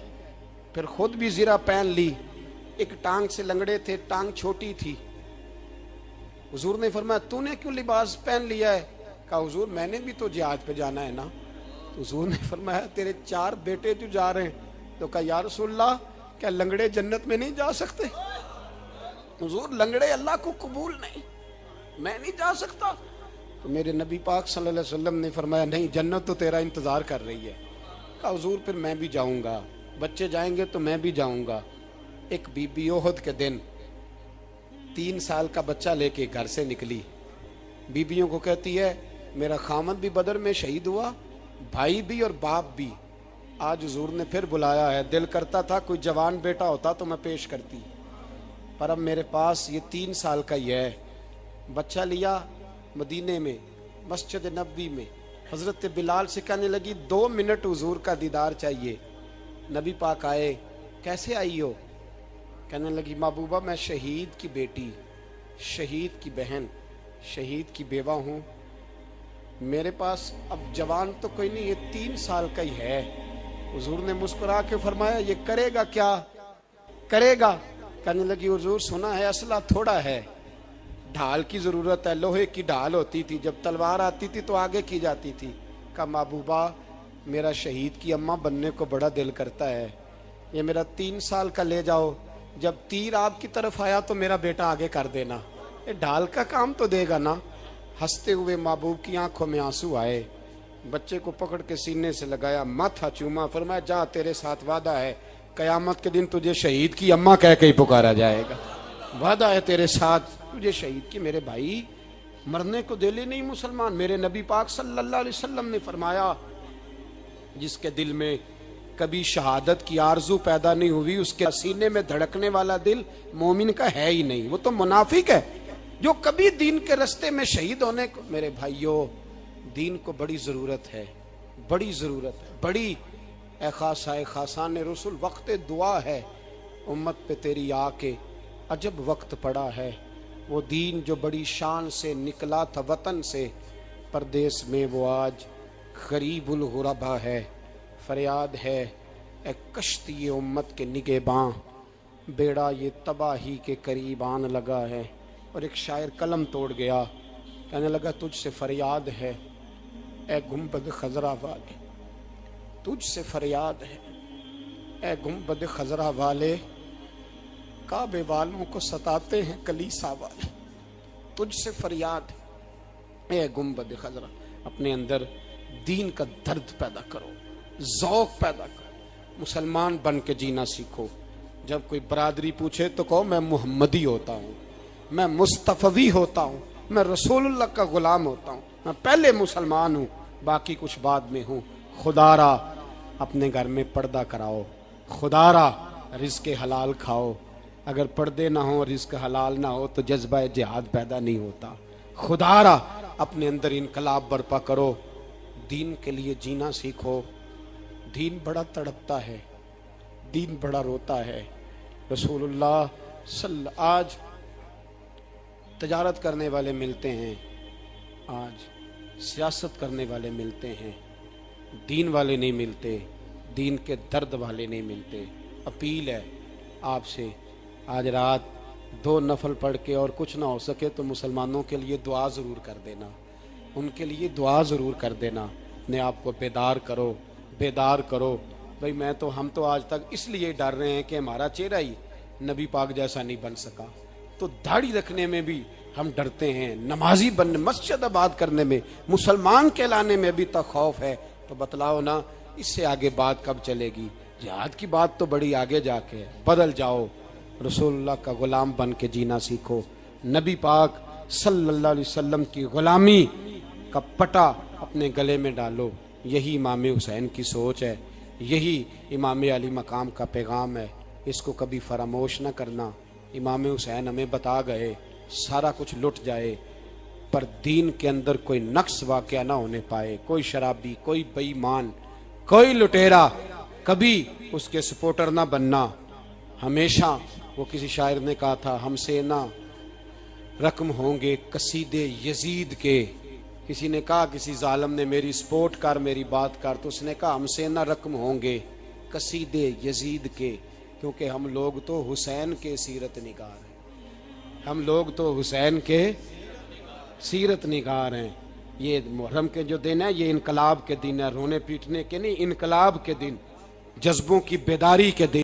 फिर खुद भी ज़रा पहन ली, एक टांग से लंगड़े थे, टांग छोटी थी। हुजूर ने फरमाया तूने क्यों लिबास पहन लिया है? कहा हुजूर मैंने भी तो जिहाद पे जाना है ना। तो हुजूर ने फरमाया तेरे 4 बेटे जो जा रहे हैं। तो कहा या रसूलल्लाह क्या लंगड़े जन्नत में नहीं जा सकते? हुजूर लंगड़े अल्लाह को कबूल नहीं, मैं नहीं जा सकता। तो मेरे नबी पाक सल्लल्लाहु अलैहि वसल्लम ने फरमाया नहीं, जन्नत तो तेरा इंतजार कर रही है। कहा हुजूर फिर मैं भी जाऊंगा, बच्चे जाएंगे तो मैं भी जाऊंगा। एक बीबी ओहद के दिन 3 साल का बच्चा लेके घर से निकली। बीबियों को कहती है मेरा खामद भी बदर में शहीद हुआ, भाई भी और बाप भी। आज हुजूर ने फिर बुलाया है। दिल करता था कोई जवान बेटा होता तो मैं पेश करती, पर अब मेरे पास ये 3 साल का ही है। बच्चा लिया मदीने में, मस्जिद नबवी में। हजरत बिलाल से कहने लगी 2 मिनट हुजूर का दीदार चाहिए। नबी पाक आए, कैसे आई हो? कहने लगी महबूबा मैं शहीद की बेटी, शहीद की बहन, शहीद की बेवा हूँ। मेरे पास अब जवान तो कोई नहीं, ये 3 साल का ही है। हुजूर ने मुस्कुरा के फरमाया ये करेगा क्या करेगा? कहने लगी हुजूर सुना है असला थोड़ा है, ढाल की जरूरत है। लोहे की ढाल होती थी, जब तलवार आती थी तो आगे की जाती थी। कहा महबूबा मेरा शहीद की अम्मा बनने को बड़ा दिल करता है, ये मेरा 3 साल का ले जाओ, जब तीर आपकी तरफ आया तो मेरा बेटा आगे कर देना, ये ढाल का काम तो देगा ना। हंसते हुए महबूब की आंखों में आंसू आए। बच्चे को पकड़ के सीने से लगाया, माथा चूमा, फरमाया जा तेरे साथ वादा है, कयामत के दिन तुझे शहीद की अम्मा कह के ही पुकारा जाएगा। वादा है तेरे साथ, तुझे शहीद की। मेरे भाई मरने को दिल ही नहीं मुसलमान। मेरे नबी पाक सल्लल्लाहु अलैहि वसल्लम ने फरमाया जिसके दिल में कभी शहादत की आरजू पैदा नहीं हुई, उसके सीने में धड़कने वाला दिल मोमिन का है ही नहीं, वो तो मुनाफिक है। जो कभी दीन के रास्ते में शहीद होने को, मेरे भाइयों दीन को बड़ी जरूरत है, बड़ी जरूरत है, बड़ी। ए खासान रसूल वक्त दुआ है, उम्मत पे तेरी आके अजब वक्त पड़ा है। वो दीन जो बड़ी शान से निकला था वतन से, परदेश में वो आज गरीबुल गुरबा है। फरियाद है ए कश्ती उम्मत के निगेबां, बेड़ा ये तबाही के करीब आन लगा है। और एक शायर कलम तोड़ गया, कहने लगा तुझसे फरियाद है ए गुंबद खजरा वाले, तुझसे फरियाद है ए गुंबद खजरा वाले, काबे वालों को सताते हैं कलीसा वाले। तुझसे फरियाद है ए गुंबद खजरा। अपने अंदर दीन का दर्द पैदा करो, ज़ौक़ पैदा करो, मुसलमान बन के जीना सीखो। जब कोई बरादरी पूछे तो कहो मैं मुहम्मदी होता हूँ, मैं मुस्तफ़वी होता हूँ, मैं रसूलुल्लाह का गुलाम होता हूँ, मैं पहले मुसलमान हूँ, बाकी कुछ बाद में हूँ। खुदारा अपने घर में पर्दा कराओ, खुदारा रिज़्क़ हलाल खाओ। अगर पर्दे ना हो, रिज़्क़ हलाल ना हो तो जज्बा जिहाद पैदा नहीं होता। खुदारा अपने अंदर इनकलाब बर्पा करो, दीन के लिए जीना सीखो। दीन बड़ा तड़पता है, दीन बड़ा रोता है। रसूलुल्लाह आज तजारत करने वाले मिलते हैं, आज सियासत करने वाले मिलते हैं, दीन वाले नहीं मिलते, दीन के दर्द वाले नहीं मिलते। अपील है आपसे, आज रात 2 नफल पढ़ के और कुछ ना हो सके तो मुसलमानों के लिए दुआ ज़रूर कर देना, उनके लिए दुआ ज़रूर कर देना। अपने आप को बेदार करो, बेदार करो। भाई हम तो आज तक इसलिए डर रहे हैं कि हमारा चेहरा ही नबी पाक जैसा नहीं बन सका, तो दाढ़ी रखने में भी हम डरते हैं, नमाजी बनने, मस्जिद आबाद करने में, मुसलमान कहलाने में भी तक खौफ है। तो बतलाओ ना, इससे आगे बात कब चलेगी? जिहाद की बात तो बड़ी आगे जाके है। बदल जाओ, रसूलुल्लाह का गुलाम बन के जीना सीखो। नबी पाक सल्लल्लाहु अलैहि वसल्लम की गुलामी का पटा अपने गले में डालो। यही इमाम हुसैन की सोच है, यही इमाम अली मकाम का पैगाम है। इसको कभी फरामोश न करना। इमाम हुसैन हमें बता गए सारा कुछ लुट जाए पर दीन के अंदर कोई नक्स वाक़या ना होने पाए। कोई शराबी, कोई बेईमान, कोई लुटेरा कभी उसके सपोर्टर ना बनना। हमेशा वो किसी शायर ने कहा था, हमसे ना रकम होंगे कसीदे यजीद के। किसी ने कहा, किसी जालिम ने मेरी सपोर्ट कर, मेरी बात कर, तो उसने कहा हमसे ना रकम होंगे कसीदे यजीद के। क्योंकि हम लोग तो हुसैन के सीरत निगार हैं, हम लोग तो हुसैन के सीरत निगार हैं। ये मुहर्रम के जो दिन है ये इनकलाब के दिन है, रोने पीटने के नहीं, इनकलाब के दिन, जज्बों की बेदारी के दिन।